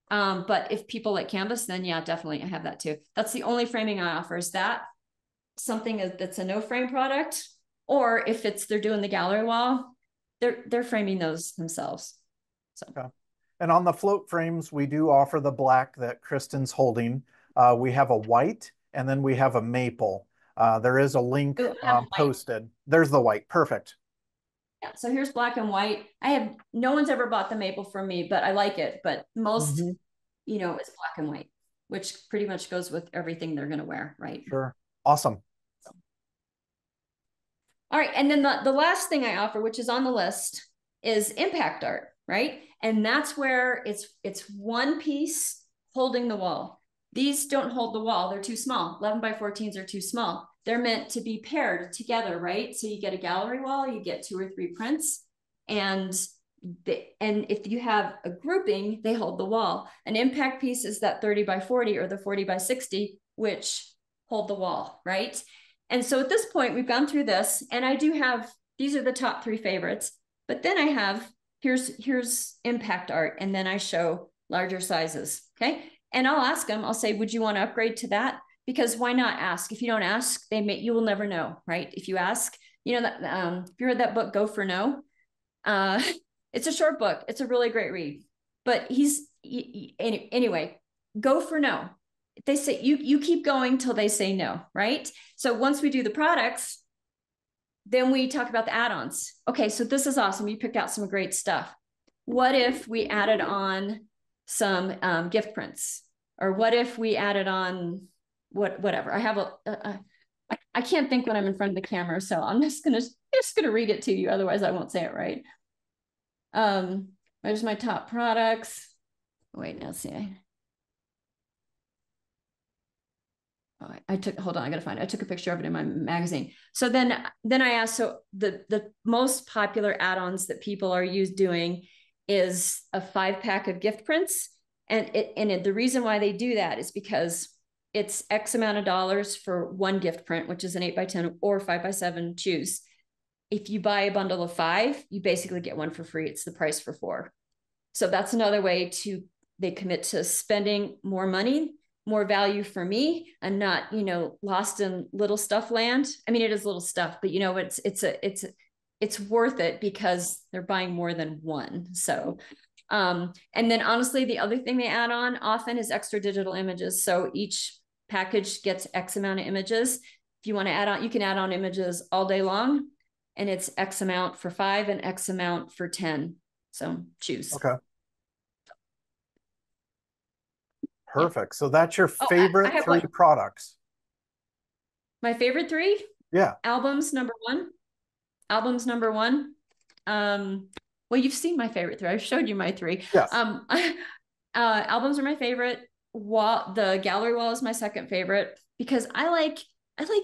But if people like canvas, then yeah, definitely I have that too. That's the only framing I offer, is that something that's a no frame product, or if they're doing the gallery wall, they're framing those themselves. So. Okay. And on the float frames, we do offer the black that Kristin's holding. We have a white, and then we have a maple. There is a link posted. There's the white. Perfect. Yeah, so here's black and white. No one's ever bought the maple from me, but I like it. But most, it's black and white, which pretty much goes with everything they're going to wear, right? Sure. Awesome. So. All right. And then the last thing I offer, which is on the list, is impact art, right? And that's where it's one piece holding the wall. These don't hold the wall. They're too small. 11 by 14s are too small. They're meant to be paired together, right? So you get a gallery wall, you get 2 or 3 prints, and if you have a grouping, they hold the wall. An impact piece is that 30 by 40 or the 40 by 60, which hold the wall, right? And so at this point, we've gone through this, and I do have, these are the top 3 favorites, but then I have, here's impact art, and then I show larger sizes, okay? And I'll ask them, I'll say, would you want to upgrade to that? Because why not ask? If you don't ask, you will never know, right? If you ask, that if you read that book, Go for No, it's a short book. It's a really great read. But anyway, go for no. They say you keep going till they say no, right? So once we do the products, then we talk about the add-ons. Okay, so this is awesome. You picked out some great stuff. What if we added on some gift prints? Or what if we added on whatever? I have I can't think when I'm in front of the camera, so I'm just gonna read it to you. Otherwise, I won't say it right. There's my top products. Wait, now see. Hold on, I gotta find it. I took a picture of it in my magazine. So then I asked, so the most popular add-ons that people are doing is a 5-pack of gift prints. And the reason why they do that is because it's X amount of dollars for one gift print, which is an 8 by 10 or 5 by 7, choose. If you buy a bundle of 5, you basically get one for free. It's the price for 4. So that's another way they commit to spending more money, more value for me, and not, lost in little stuff land. I mean, it is little stuff, but it's worth it because they're buying more than one. So, and then honestly, the other thing they add on often is extra digital images. So each package gets X amount of images. If you want to add on, you can add on images all day long, and it's X amount for 5 and X amount for 10. So choose. Okay. Perfect. Yeah. So that's your favorite three products. My favorite 3? Yeah. Albums, number 1. Albums, number 1. Well, you've seen my favorite 3. I've showed you my 3. Yes. Albums are my favorite. The gallery wall is my second favorite, because I like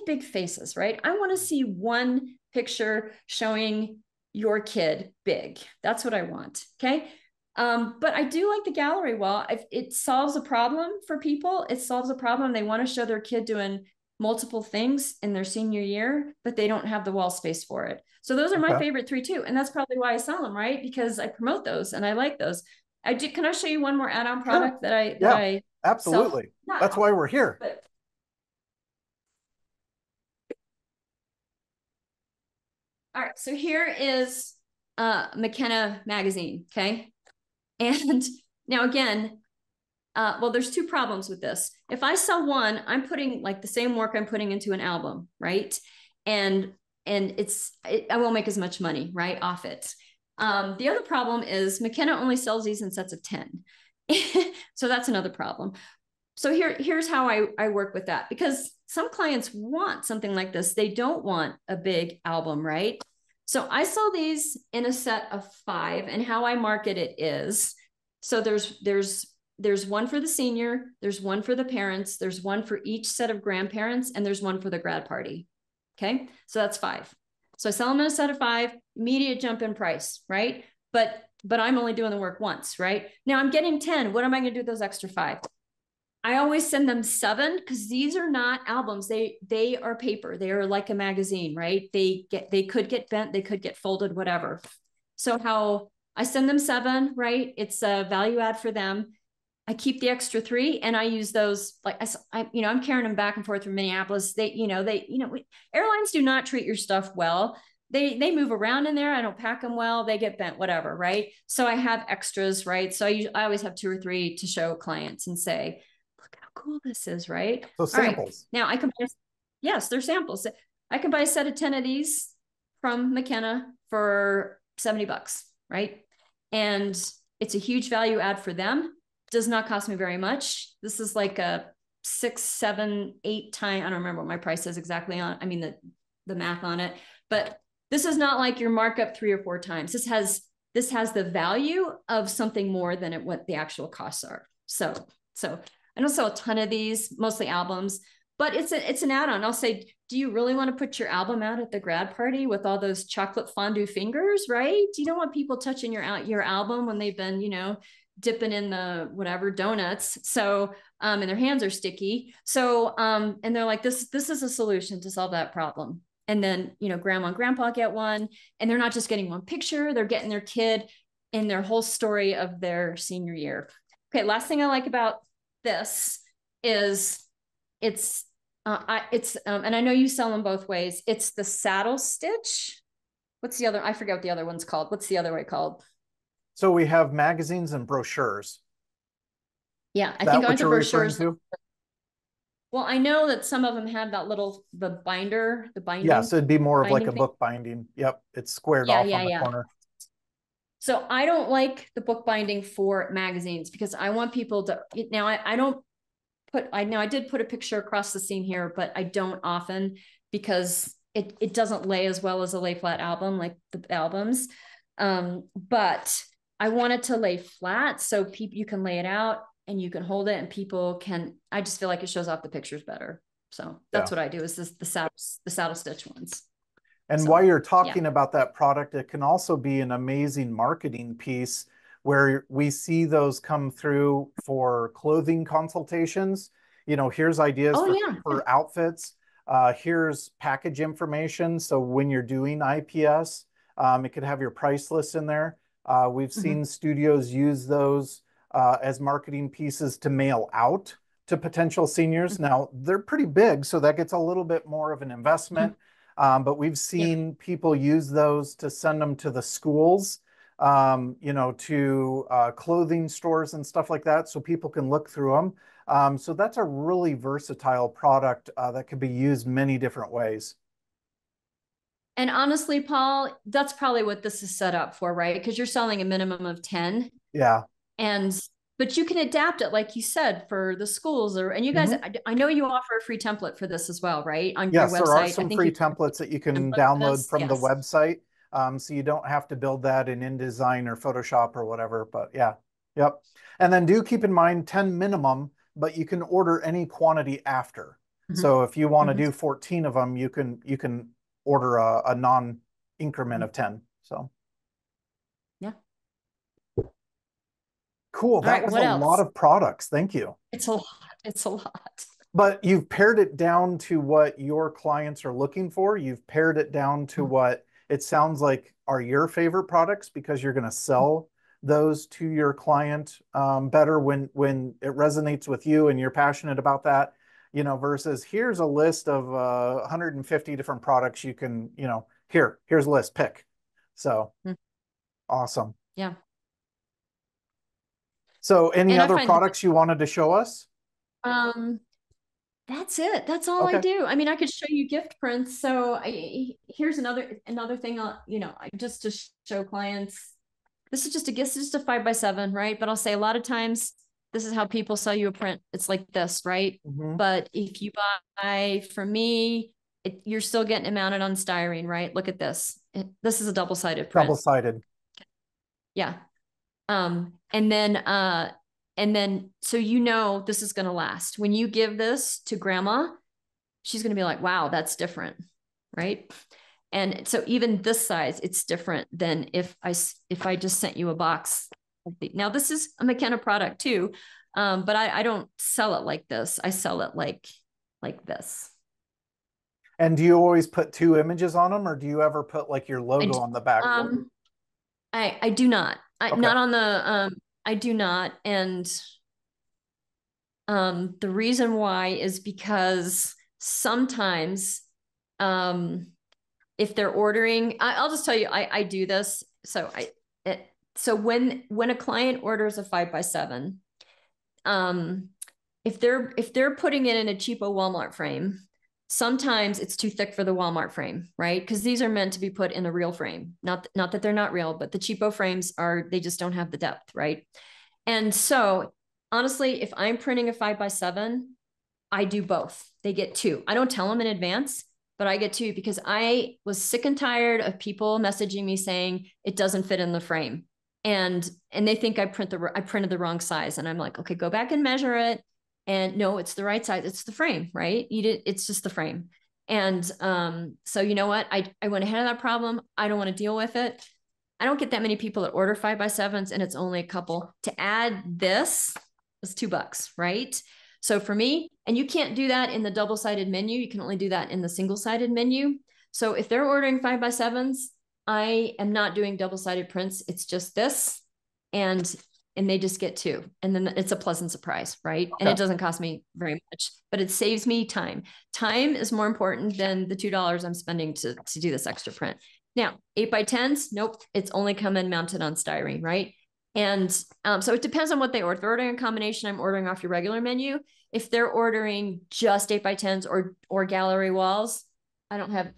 big faces, right? I want to see one picture showing your kid big. That's what I want. Okay. But I do like the gallery wall. It solves a problem for people. It solves a problem. They want to show their kid doing multiple things in their senior year, but they don't have the wall space for it. So those are my favorite 3 too. And that's probably why I sell them, right? Because I promote those and I like those. Can I show you one more add-on product that I absolutely. That's why we're here. All right, so here is McKenna magazine, okay? And now again, well, there's 2 problems with this. If I sell one, I'm putting like the same work I'm putting into an album, right? And I won't make as much money, right, off it. The other problem is McKenna only sells these in sets of 10. So that's another problem. So here's how I work with that, because some clients want something like this. They don't want a big album, right? So I sell these in a set of 5, and how I market it is, so there's one for the senior, there's one for the parents, there's one for each set of grandparents, and there's one for the grad party. Okay, so that's 5. So I sell them in a set of 5, immediate jump in price, right? But I'm only doing the work once, right? Now I'm getting 10. What am I going to do with those extra 5? I always send them 7, because these are not albums. They are paper. They are like a magazine, right? They could get bent, they could get folded, whatever. So how I send them 7, right? It's a value add for them. I keep the extra 3, and I use those, like I'm carrying them back and forth from Minneapolis. Airlines do not treat your stuff well. They move around in there. I don't pack them well. They get bent, whatever, right? So I have extras, right? So I always have 2 or 3 to show clients and say, look how cool this is, right? So samples. Now I can buy, yes, they're samples. I can buy a set of 10 of these from McKenna for $70, right? And it's a huge value add for them. Does not cost me very much. This is like a 6, 7, 8 time. I don't remember what my price is exactly on. I mean, the math on it, but this is not like your markup 3 or 4 times. This has the value of something more than what the actual costs are. So I don't sell a ton of these, mostly albums, but it's an add-on. I'll say, do you really want to put your album out at the grad party with all those chocolate fondue fingers, right? You don't want people touching your album when they've been, dipping in the whatever donuts. So, and their hands are sticky. So, and they're like, this is a solution to solve that problem. And then, grandma and grandpa get one, and they're not just getting one picture, they're getting their kid in their whole story of their senior year. Okay. Last thing I like about this is and I know you sell them both ways. It's the saddle stitch. What's the other? I forget what the other one's called. What's the other way called? So we have magazines and brochures. Yeah, I think what you're brochures. Referring to? Well, I know that some of them have that the binding. Yes, it'd be more of like a book binding. Yep, it's squared off on the corner. So I don't like the book binding for magazines, because I want people to, now I did put a picture across the seam here, but I don't often, because it doesn't lay as well as a lay flat album, like the albums. But I want it to lay flat, so you can lay it out and you can hold it, and people can, I just feel like it shows off the pictures better. So that's what I do, is the saddle stitch ones. And while you're talking about that product, it can also be an amazing marketing piece, where we see those come through for clothing consultations. Here's ideas for outfits. Here's package information. So when you're doing IPS, it could have your price list in there. We've seen studios use those as marketing pieces to mail out to potential seniors. Now, they're pretty big, so that gets a little bit more of an investment. But we've seen people use those to send them to the schools you know, to clothing stores and stuff like that, so people can look through them. So that's a really versatile product that could be used many different ways. And honestly, Paul, that's probably what this is set up for, right? Because you're selling a minimum of 10. Yeah. And but you can adapt it, like you said, for the schools, or and you guys, Mhm. I know you offer a free template for this as well, right? On your Yes, there are website. I some think free you templates that you can template for download this. from the Yes. website. So you don't have to build that in InDesign or Photoshop or whatever. But yeah, yep. And then do keep in mind 10 minimum, but you can order any quantity after. Mm-hmm. So if you want to Mm-hmm. do 14 of them, you can order a non increment of 10. So Yeah. cool. All That right. was a What lot else? of products. Thank you. It's a lot. It's a lot. But you've pared it down to what your clients are looking for. You've pared it down to what it sounds like are your favorite products, because you're going to sell those to your client better when it resonates with you and you're passionate about that, you know, versus here's a list of 150 different products you can, you know, here's a list, pick. So awesome. Yeah. So any And I other find products you wanted to show us? um that's it. That's all I Okay. do. I mean, I could show you gift prints. So here's another thing. Just to show clients. This is just a gift. This is just a 5x7, right? But I'll say a lot of times this is how people sell you a print. It's like this, right? Mm-hmm. But if you buy from me, you're still getting it mounted on styrene, right? Look at this. This is a double-sided print. Double-sided. Yeah. And then so you know this is going to last. When you give this to grandma, she's going to be like, wow, that's different, right? And so even this size, it's different than if I just sent you a box. Now this is a McKenna product too, but I don't sell it like this. I sell it like this. And do you always put two images on them, or do you ever put like your logo on the back? I do not. Okay. Not on the I do not. And the reason why is because sometimes if they're ordering, I'll just tell you, I do this. So when a client orders a 5x7, if they're putting it in a cheapo Walmart frame, sometimes it's too thick for the Walmart frame, right? Because these are meant to be put in a real frame. Not that they're not real, but the cheapo frames they just don't have the depth, right? And so honestly, if I'm printing a 5x7, I do both. They get two. I don't tell them in advance, but I get two because I was sick and tired of people messaging me saying it doesn't fit in the frame. And they think I printed the wrong size. And I'm like, okay, go back and measure it. And no, it's the right size. It's the frame, right? It's just the frame. And so you know what? I went ahead of that problem. I don't want to deal with it. I don't get that many people that order 5x7s, and it's only a couple. To add this is $2, right? So for me, and you can't do that in the double-sided menu. You can only do that in the single-sided menu. So if they're ordering 5x7s, I am not doing double-sided prints. It's just this, and they just get two. And then it's a pleasant surprise, right? Okay. And it doesn't cost me very much, but it saves me time. Time is more important than the $2 I'm spending to do this extra print. Now, 8x10s, nope, it's only come in mounted on styrene, right? And so it depends on what they order. If they're ordering a combination, I'm ordering off your regular menu. If they're ordering just 8x10s or gallery walls, I don't have,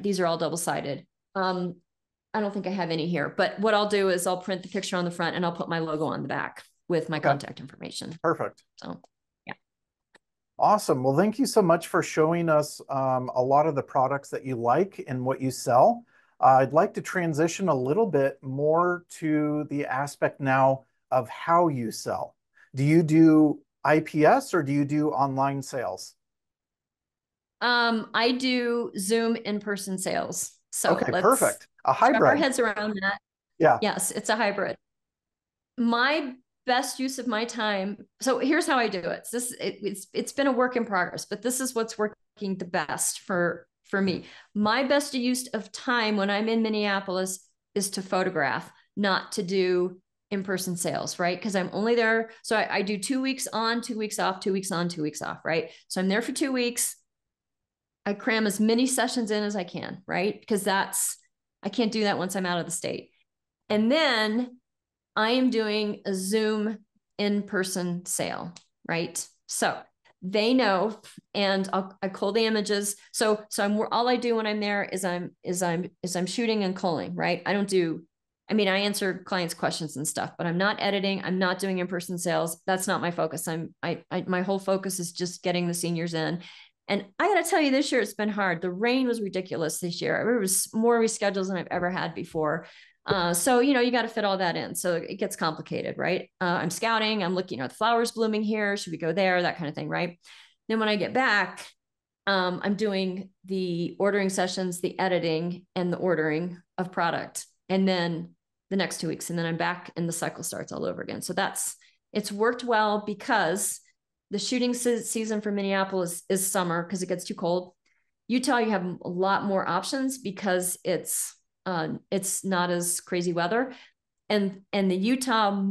these are all double-sided. I don't think I have any here, but what I'll do is I'll print the picture on the front and I'll put my logo on the back with my contact information. Perfect. So, yeah. Awesome. Well, thank you so much for showing us a lot of the products that you like and what you sell. I'd like to transition a little bit more to the aspect now of how you sell. Do you do IPS or do you do online sales? I do Zoom in-person sales. So okay, perfect. A hybrid. Wrap our heads around that. Yeah. Yes, it's a hybrid. My best use of my time. So here's how I do it. It's been a work in progress, but this is what's working the best for me. My best use of time when I'm in Minneapolis is to photograph, not to do in-person sales, right? Because I'm only there. So I do 2 weeks on, 2 weeks off, 2 weeks on, 2 weeks off, right? So I'm there for 2 weeks. I cram as many sessions in as I can, right? Because I can't do that once I'm out of the state. And then I am doing a Zoom in-person sale, right? So they know, and I cull the images. So all I do when I'm there is I'm shooting and culling, right? I don't do, I mean, I answer clients' questions and stuff, but I'm not editing. I'm not doing in-person sales. That's not my focus. My whole focus is just getting the seniors in. And I got to tell you, this year it's been hard. The rain was ridiculous this year. There was more reschedules than I've ever had before. So, you got to fit all that in. So it gets complicated, right? I'm scouting, I'm looking at the flowers blooming here. Should we go there? That kind of thing, right? Then when I get back, I'm doing the ordering sessions, the editing, and the ordering of product. And then the next 2 weeks, and then I'm back and the cycle starts all over again. So it's worked well because the shooting season for Minneapolis is summer because it gets too cold. Utah, you have a lot more options because it's not as crazy weather. And the Utah,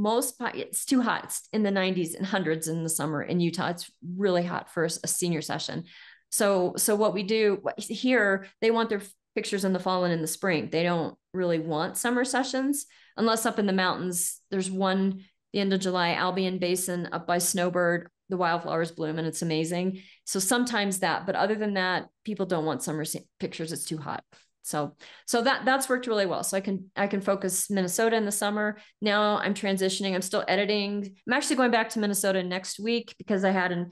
it's too hot. It's in the 90s and hundreds in the summer in Utah. It's really hot for a senior session. So what we do here, they want their pictures in the fall and in the spring. They don't really want summer sessions unless up in the mountains. There's one, the end of July, Albion Basin up by Snowbird, the wildflowers bloom and it's amazing. So sometimes that, but other than that, people don't want summer pictures. It's too hot. So that's worked really well. So I can focus Minnesota in the summer. Now I'm transitioning. I'm still editing. I'm actually going back to Minnesota next week because I had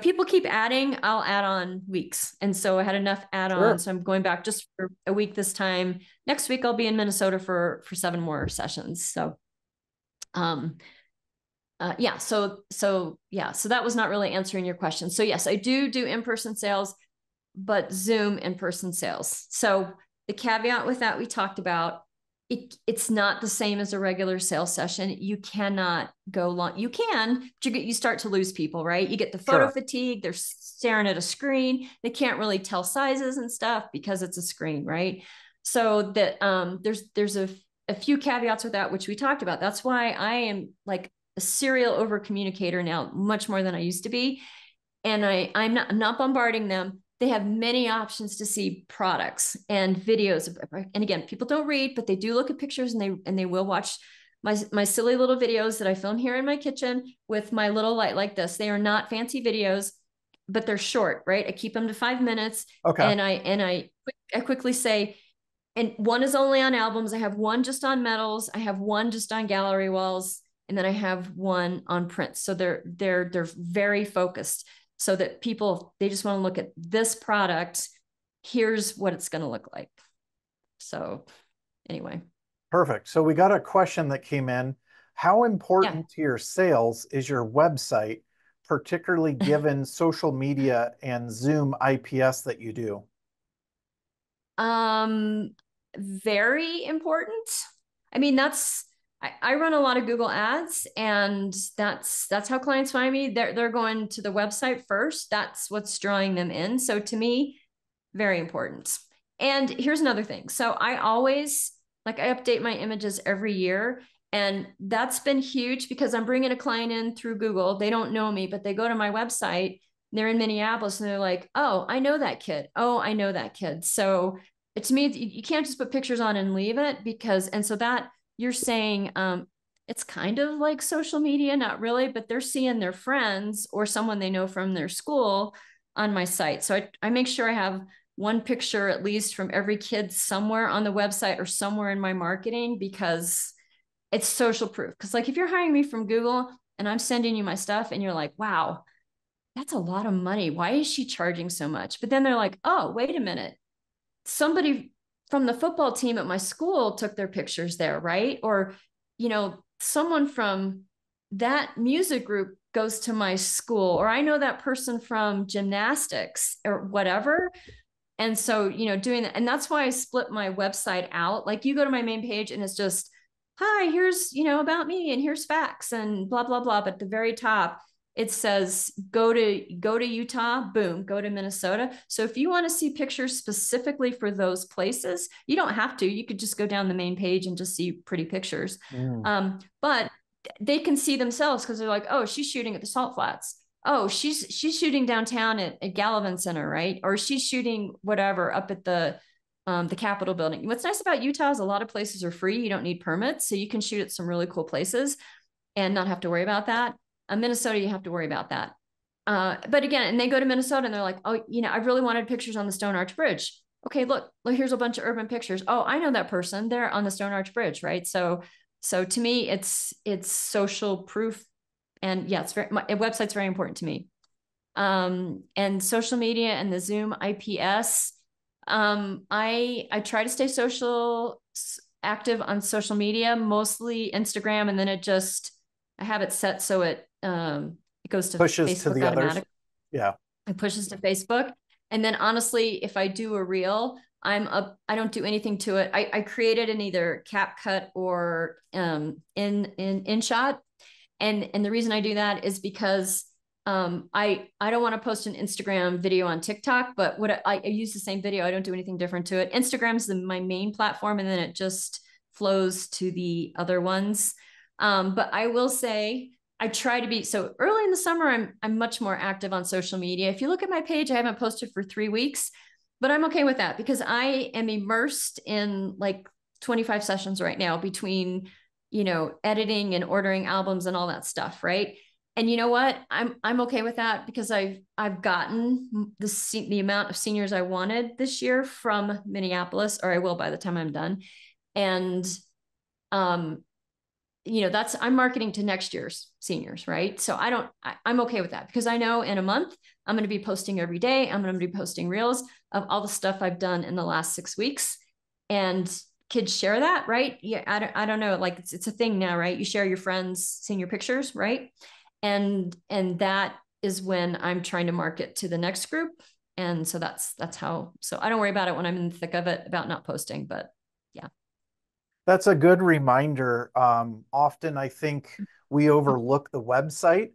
people keep adding, I'll add on weeks. And so I had enough add-ons. Sure. So I'm going back just for a week this time. Next week, I'll be in Minnesota for 7 more sessions. So, So that was not really answering your question. So yes, I do in-person sales, but Zoom in-person sales. So the caveat with that we talked about, it's not the same as a regular sales session. You cannot go long. You can, but you start to lose people, right? You get the photo fatigue. They're staring at a screen. They can't really tell sizes and stuff because it's a screen, right? So that there's a few caveats with that, which we talked about. That's why I am like a serial over communicator now, much more than I used to be. And I'm not bombarding them. They have many options to see products and videos. And again, people don't read, but they do look at pictures and they will watch my silly little videos that I film here in my kitchen with my little light like this. They are not fancy videos, but they're short, right? I keep them to 5 minutes. Okay. And I quickly say, and one is only on albums. I have one just on metals. I have one just on gallery walls. And then I have one on prints. So they're very focused so that people, they just want to look at this product. Here's what it's going to look like. So anyway. Perfect. So we got a question that came in. How important to your sales is your website, particularly given social media and Zoom IPS that you do? Very important. I mean, I run a lot of Google ads and that's how clients find me. They're going to the website first. That's what's drawing them in. So to me, very important. And here's another thing. So I always, I update my images every year. And that's been huge because I'm bringing a client in through Google. They don't know me, but they go to my website. They're in Minneapolis and they're like, oh, I know that kid. Oh, I know that kid. So to me, you can't just put pictures on and leave it so that you're saying it's kind of like social media, not really, but they're seeing their friends or someone they know from their school on my site. So I make sure I have one picture at least from every kid somewhere on the website or somewhere in my marketing because it's social proof. Because if you're hiring me from Google and I'm sending you my stuff and you're like, wow, that's a lot of money. Why is she charging so much? But then they're like, oh, wait a minute. Somebody from the football team at my school took their pictures there, right? Or, someone from that music group goes to my school, or I know that person from gymnastics or whatever. And so, doing that. And that's why I split my website out. You go to my main page and it's just, hi, here's, about me and here's facts and blah, blah, blah. But at the very top, it says, go to Utah, boom, go to Minnesota. So if you want to see pictures specifically for those places, you don't have to. You could just go down the main page and just see pretty pictures. But they can see themselves because they're like, oh, she's shooting at the Salt Flats. Oh, she's shooting downtown at Gallivan Center, right? Or she's shooting whatever up at the the Capitol building. What's nice about Utah is a lot of places are free. You don't need permits. So you can shoot at some really cool places and not have to worry about that. Minnesota, you have to worry about that. But again, and they go to Minnesota and they're like, oh, I really wanted pictures on the Stone Arch Bridge. Okay, look, here's a bunch of urban pictures. Oh, I know that person. They're on the Stone Arch Bridge, right? So to me, it's social proof. And yeah, my website's very important to me. And social media and the Zoom IPS. I try to stay active on social media, mostly Instagram, and then I have it set so it goes to Pushes Facebook to the others. Yeah. It pushes to Facebook. And then honestly, if I do a reel, I don't do anything to it. I create it in either CapCut or in InShot. And the reason I do that is because I don't want to post an Instagram video on TikTok, but I use the same video. I don't do anything different to it. Instagram's my main platform, and then it just flows to the other ones. But I will say I try to be, so early in the summer, I'm much more active on social media. If you look at my page, I haven't posted for 3 weeks, but I'm okay with that because I am immersed in like 25 sessions right now between, editing and ordering albums and all that stuff. Right. And you know what? I'm okay with that because I've gotten the amount of seniors I wanted this year from Minneapolis, or I will by the time I'm done. And, I'm marketing to next year's seniors, right? So I'm okay with that because I know in a month, I'm going to be posting every day. I'm going to be posting reels of all the stuff I've done in the last 6 weeks. And kids share that, right? Yeah. I don't know. Like it's a thing now, right? You share your friends' senior pictures, right? And that is when I'm trying to market to the next group. And so that's how, so I don't worry about it when I'm in the thick of it about not posting, but yeah. That's a good reminder. Often I think we overlook the website.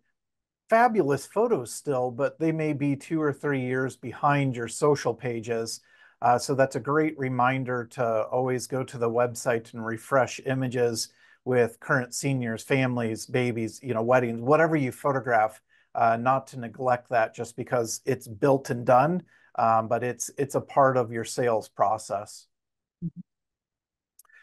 Fabulous photos still, but they may be 2 or 3 years behind your social pages. So that's a great reminder to always go to the website and refresh images with current seniors, families, babies, weddings, whatever you photograph, not to neglect that just because it's built and done, but it's a part of your sales process.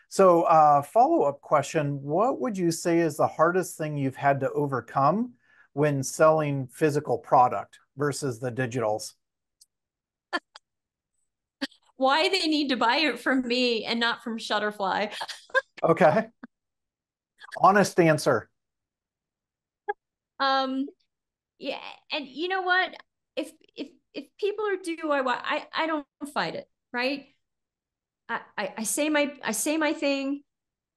So follow-up question, what would you say is the hardest thing you've had to overcome when selling physical product versus the digitals? Why they need to buy it from me and not from Shutterfly. Okay. Honest answer. Yeah, and you know what? If people are DIY, I don't fight it, right? I say my thing.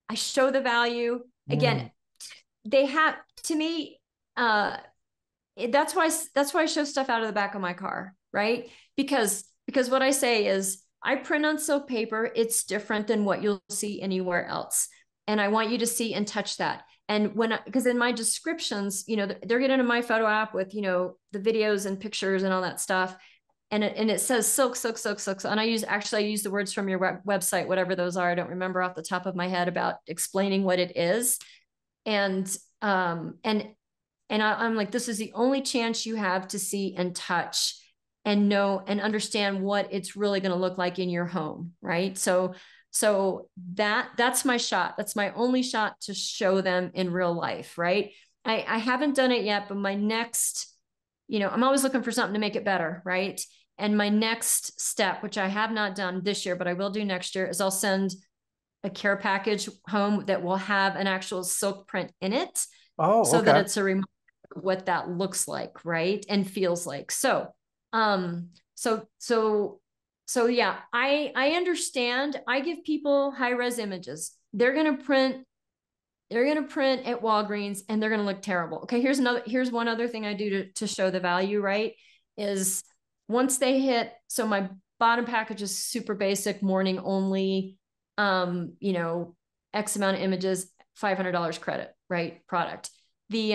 I show the value. Again, they have, to me, that's why I show stuff out of the back of my car, right? Because what I say is I print on silk paper. It's different than what you'll see anywhere else. And I want you to see and touch that. And because in my descriptions, they're getting into my photo app with, the videos and pictures and all that stuff. And it says silk, silk, silk, silk. And I use the words from your website, whatever those are. I don't remember off the top of my head about explaining what it is. And I'm like, this is the only chance you have to see and touch and know and understand what it's really going to look like in your home. Right. So that's my shot. That's my only shot to show them in real life. Right. I haven't done it yet, but my next, I'm always looking for something to make it better. Right. And my next step, which I have not done this year, but I will do next year, is I'll send a care package home that will have an actual silk print in it. Oh, so okay. that it's a reminder of what that looks like, right? And feels like. So yeah, I understand. I give people high-res images. They're gonna print at Walgreens and they're gonna look terrible. Okay, here's one other thing I do to show the value, right? Is once they hit, so my bottom package is super basic, morning only, X amount of images, $500 credit, right? Product. The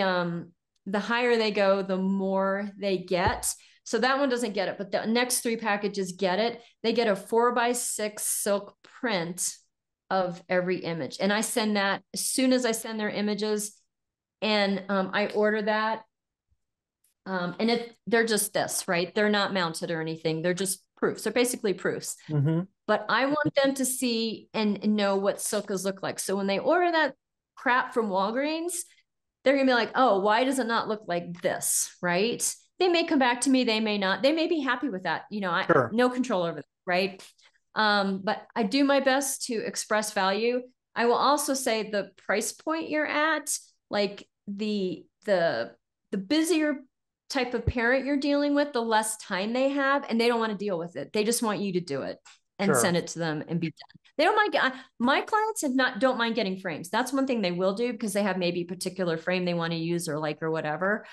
higher they go, the more they get. So that one doesn't get it, but the next 3 packages get it. They get a 4x6 silk print of every image. And I send that as soon as I send their images, and I order that. And they're just this, right? They're not mounted or anything. They're just proofs. They're basically proofs. But I want them to see and know what Silkas look like. So when they order that crap from Walgreens, they're going to be like, oh, why does it not look like this? Right. They may come back to me. They may not. They may be happy with that. You know, I no control over that. Right. But I do my best to express value. I will also say the price point you're at, like the busier type of parent you're dealing with, the less time they have, and they don't want to deal with it. They just want you to do it and send it to them and be done. They don't mind. My clients don't mind getting frames. That's one thing they will do because they have maybe a particular frame they want to use or like or whatever.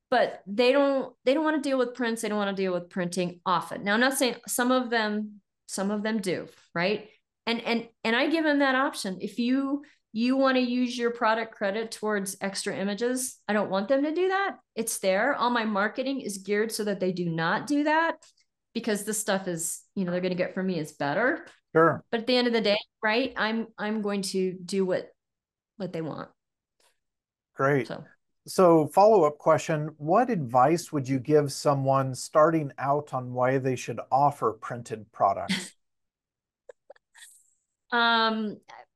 But they don't want to deal with prints. They don't want to deal with printing often. Now, I'm not saying some of them do, right? And I give them that option. If you want to use your product credit towards extra images, I don't want them to do that. It's there. All my marketing is geared so that they do not do that, because this stuff is, you know, they're going to get from me is better. Sure. But at the end of the day, right, I'm going to do what they want. Great. So follow-up question, what advice would you give someone starting out on why they should offer printed products?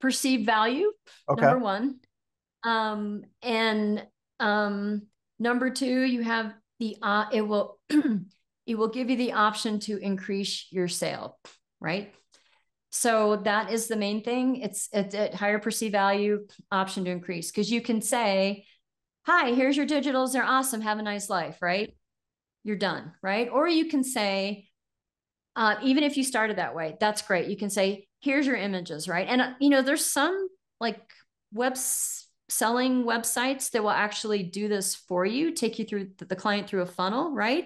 Perceived value, number one. And number two, you have the it will it will give you the option to increase your sale, right? So that is the main thing. It's at higher perceived value, option to increase, because you can say, hi, here's your digitals, they're awesome, have a nice life, right? You're done, right? Or you can say, even if you started that way, that's great. You can say, here's your images, right? And, you know, there's some like selling websites that will actually do this for you, take you through the client through a funnel, right?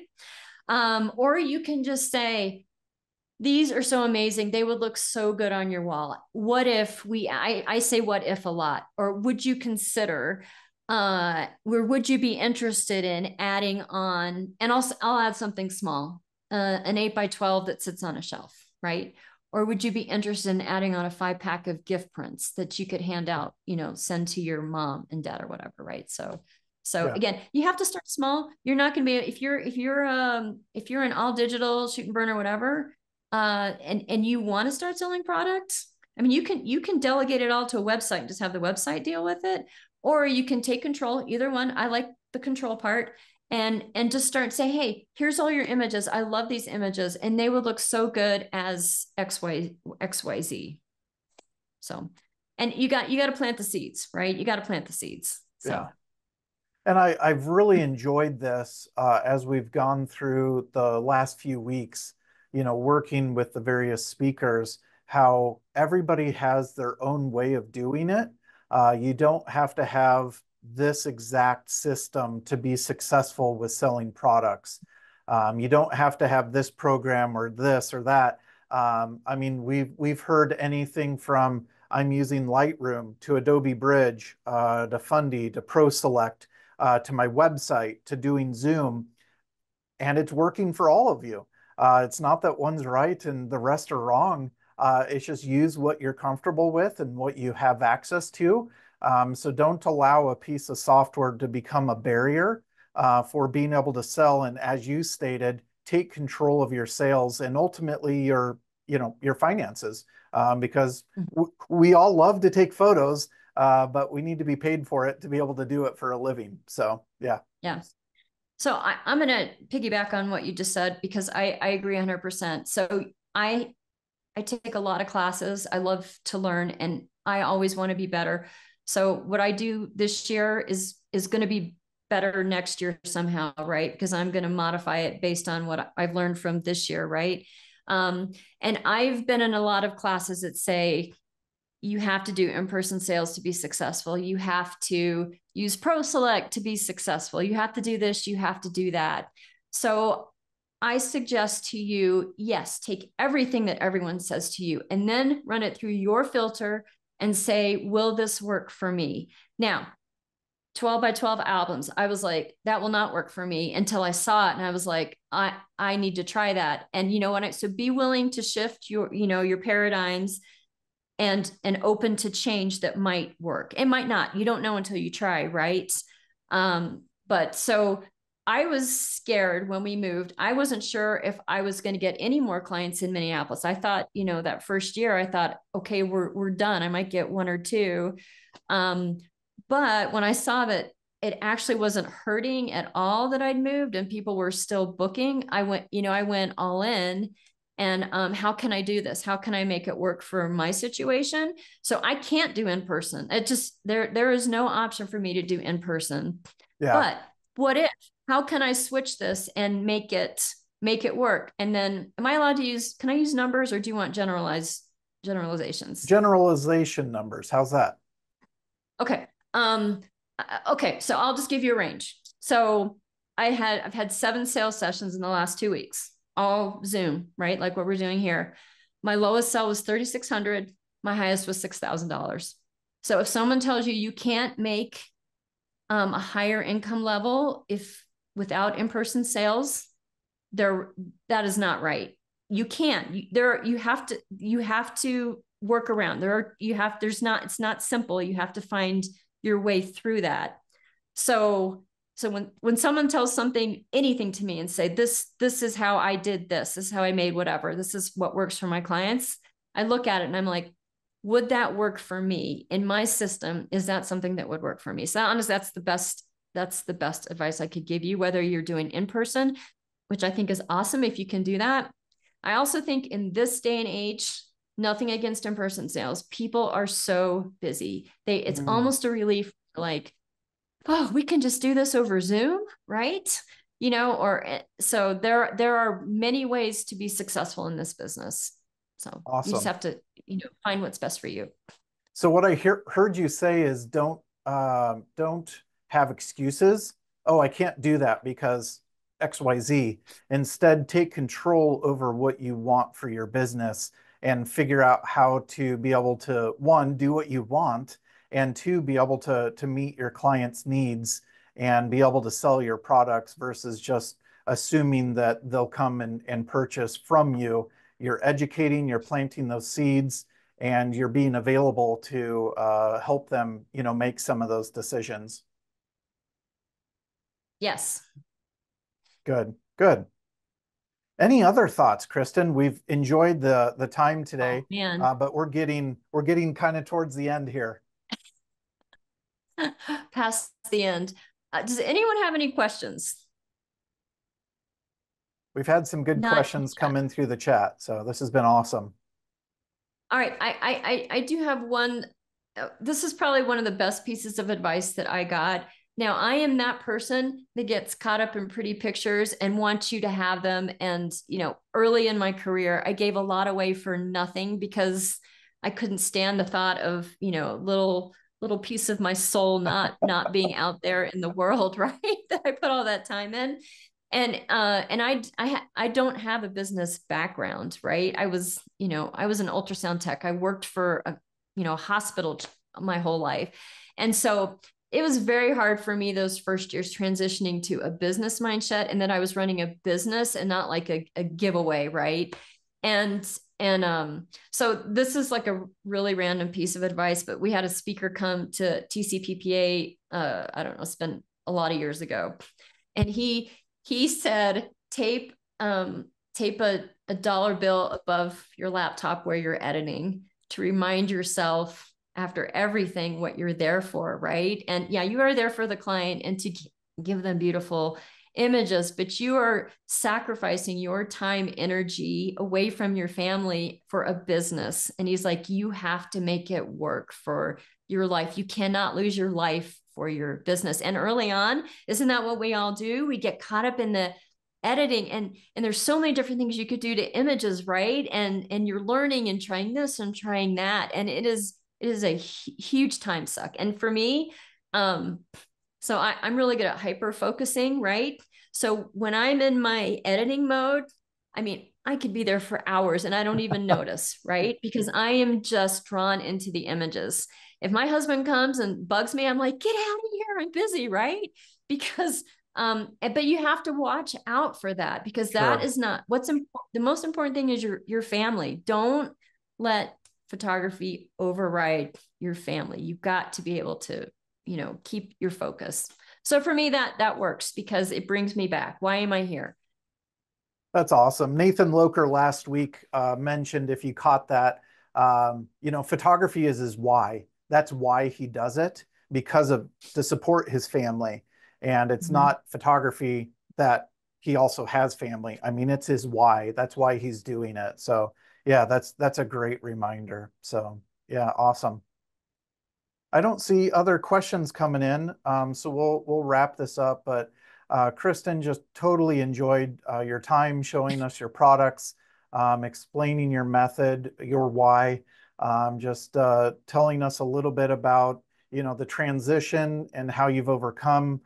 Or you can just say, these are so amazing. They would look so good on your wall. What if I say what if a lot, or would you consider, where would you be interested in adding on, and I'll add something small, an 8x12 that sits on a shelf, right? Or would you be interested in adding on a 5-pack of gift prints that you could hand out, you know, send to your mom and dad or whatever, right? So again, you have to start small. You're not going to be, if you're an all digital shoot and burn or whatever, and you want to start selling products, I mean, you can delegate it all to a website and just have the website deal with it, or you can take control. Either one. I like the control part, and just start say, hey, here's all your images. I love these images, and they would look so good as XYZ. So, and you got to plant the seeds, right? You got to plant the seeds. So. Yeah. And I've really enjoyed this as we've gone through the last few weeks, you know, working with the various speakers, how everybody has their own way of doing it. You don't have to have this exact system to be successful with selling products. You don't have to have this program or this or that. I mean, we've heard anything from I'm using Lightroom to Adobe Bridge, to Fundy, to ProSelect, to my website, to doing Zoom, and it's working for all of you. It's not that one's right and the rest are wrong. It's just use what you're comfortable with and what you have access to. So don't allow a piece of software to become a barrier for being able to sell. And as you stated, take control of your sales and ultimately your finances, because we all love to take photos, but we need to be paid for it to be able to do it for a living. So, yeah. Yeah. So I'm going to piggyback on what you just said, because I agree 100%. So I take a lot of classes. I love to learn, and I always want to be better. So what I do this year is going to be better next year somehow, right? Because I'm going to modify it based on what I've learned from this year, right? And I've been in a lot of classes that say you have to do in-person sales to be successful. You have to use ProSelect to be successful. You have to do this, you have to do that. So I suggest to you, yes, take everything that everyone says to you and then run it through your filter and say, will this work for me? Now, 12x12 albums, I was like, that will not work for me until I saw it. And I was like, I need to try that. And you know what? So be willing to shift your paradigms and open to change that might work. It might not. You don't know until you try, right? But so I was scared when we moved. I wasn't sure if I was going to get any more clients in Minneapolis. I thought, that first year, I thought, okay, we're done. I might get one or two. But when I saw that it actually wasn't hurting at all that I'd moved and people were still booking, I went all in. And how can I do this? How can I make it work for my situation? So I can't do in person. It just there is no option for me to do in person. Yeah. But what if? How can I switch this and make it work? And then, am I allowed to use? Can I use numbers, or do you want generalizations? Generalization numbers. How's that? Okay. Okay. So I'll just give you a range. So I've had 7 sales sessions in the last 2 weeks, all Zoom, right? Like what we're doing here. My lowest sell was $3,600. My highest was $6,000. So if someone tells you you can't make a higher income level without in-person sales, that is not right. You can't. You have to work around. It's not simple. You have to find your way through that. So when someone tells anything to me and say, this is how I did this is how I made whatever, this is what works for my clients, I look at it and I'm like, would that work for me in my system? Is that something that would work for me? So honestly, that's the best advice I could give you, whether you're doing in person, which I think is awesome if you can do that. I also think in this day and age, nothing against in-person sales, people are so busy. It's almost a relief, like, oh, we can just do this over Zoom, right? So there are many ways to be successful in this business. So awesome. You just have to, find what's best for you. So what I heard you say is don't have excuses. Oh, I can't do that because XYZ. Instead, take control over what you want for your business and figure out how to be able to, one, do what you want, and two, be able to meet your clients' needs and be able to sell your products versus just assuming that they'll come and purchase from you. You're educating, you're planting those seeds, and you're being available to help them, make some of those decisions. Yes. Good. Any other thoughts, Kristin? We've enjoyed the time today, but we're getting kind of towards the end here. Past the end. Does anyone have any questions? We've had some good questions come in through the chat, so this has been awesome. All right, I do have one. This is probably one of the best pieces of advice that I got. Now, I am that person that gets caught up in pretty pictures and wants you to have them. And, early in my career, I gave a lot away for nothing because I couldn't stand the thought of, little piece of my soul not being out there in the world, right? That I put all that time in. And I don't have a business background, right? I was an ultrasound tech. I worked for a hospital my whole life. And so it was very hard for me those first years transitioning to a business mindset, and that I was running a business and not like a giveaway, right? And so this is like a really random piece of advice, but we had a speaker come to TCPPA, I don't know, it's been a lot of years ago. And he said, tape a dollar bill above your laptop where you're editing to remind yourself after everything what you're there for, right? And yeah, you are there for the client and to give them beautiful images, but you are sacrificing your time, energy away from your family for a business. And he's like, you have to make it work for your life. You cannot lose your life for your business. And early on, isn't that what we all do? We get caught up in the editing, and there's so many different things you could do to images, right? And you're learning and trying this and trying that. And it is a huge time suck. And for me, so I'm really good at hyper focusing, right? So when I'm in my editing mode, I mean, I could be there for hours and I don't even notice, right? Because I am just drawn into the images. If my husband comes and bugs me, I'm like, get out of here, I'm busy, right? Because but you have to watch out for that, because that is not what's important. The most important thing is your family. Don't let photography override your family. You've got to be able to, keep your focus. So for me, that works because it brings me back. Why am I here? That's awesome. Nathan Loker last week mentioned, if you caught that, photography is his why. That's why he does it, because of to support his family. And it's not photography that he also has family. I mean, it's his why. That's why he's doing it. So yeah, that's a great reminder. So yeah, awesome. I don't see other questions coming in, so we'll wrap this up. But Kristin, just totally enjoyed your time showing us your products, explaining your method, your why, just telling us a little bit about the transition and how you've overcome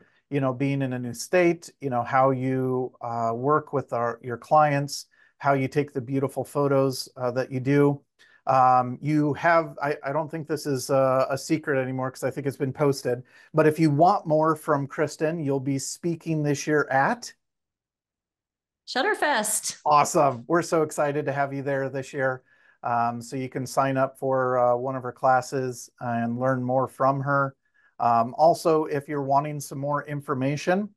being in a new state, how you work with your clients, how you take the beautiful photos that you do. You have, I don't think this is a secret anymore because I think it's been posted, but if you want more from Kristin, you'll be speaking this year at Shutterfest. Awesome. We're so excited to have you there this year. So you can sign up for one of her classes and learn more from her. Also, if you're wanting some more information,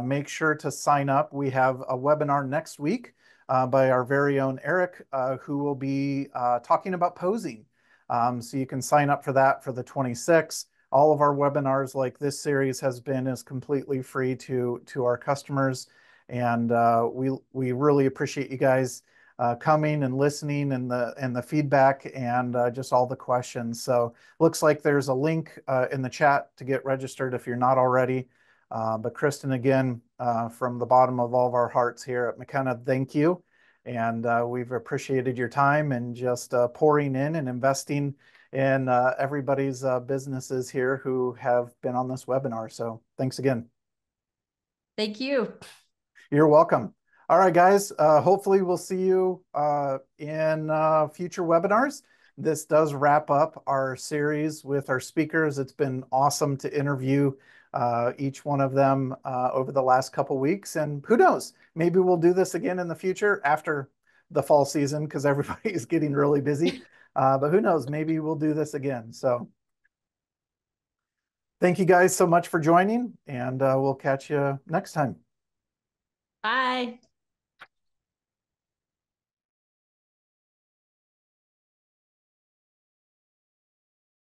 make sure to sign up. We have a webinar next week by our very own Eric, who will be talking about posing. So you can sign up for that for the 26th. All of our webinars, like this series has been, is completely free to our customers. And we really appreciate you guys coming and listening, and the feedback, and just all the questions. So looks like there's a link in the chat to get registered if you're not already. But Kristin, again, from the bottom of all of our hearts here at McKenna, thank you. And we've appreciated your time and just pouring in and investing in everybody's businesses here who have been on this webinar. So thanks again. Thank you. You're welcome. All right, guys. Hopefully we'll see you in future webinars. This does wrap up our series with our speakers. It's been awesome to interview each one of them over the last couple weeks. And who knows, maybe we'll do this again in the future after the fall season, because everybody is getting really busy. But who knows, maybe we'll do this again. So thank you guys so much for joining, and we'll catch you next time. Bye.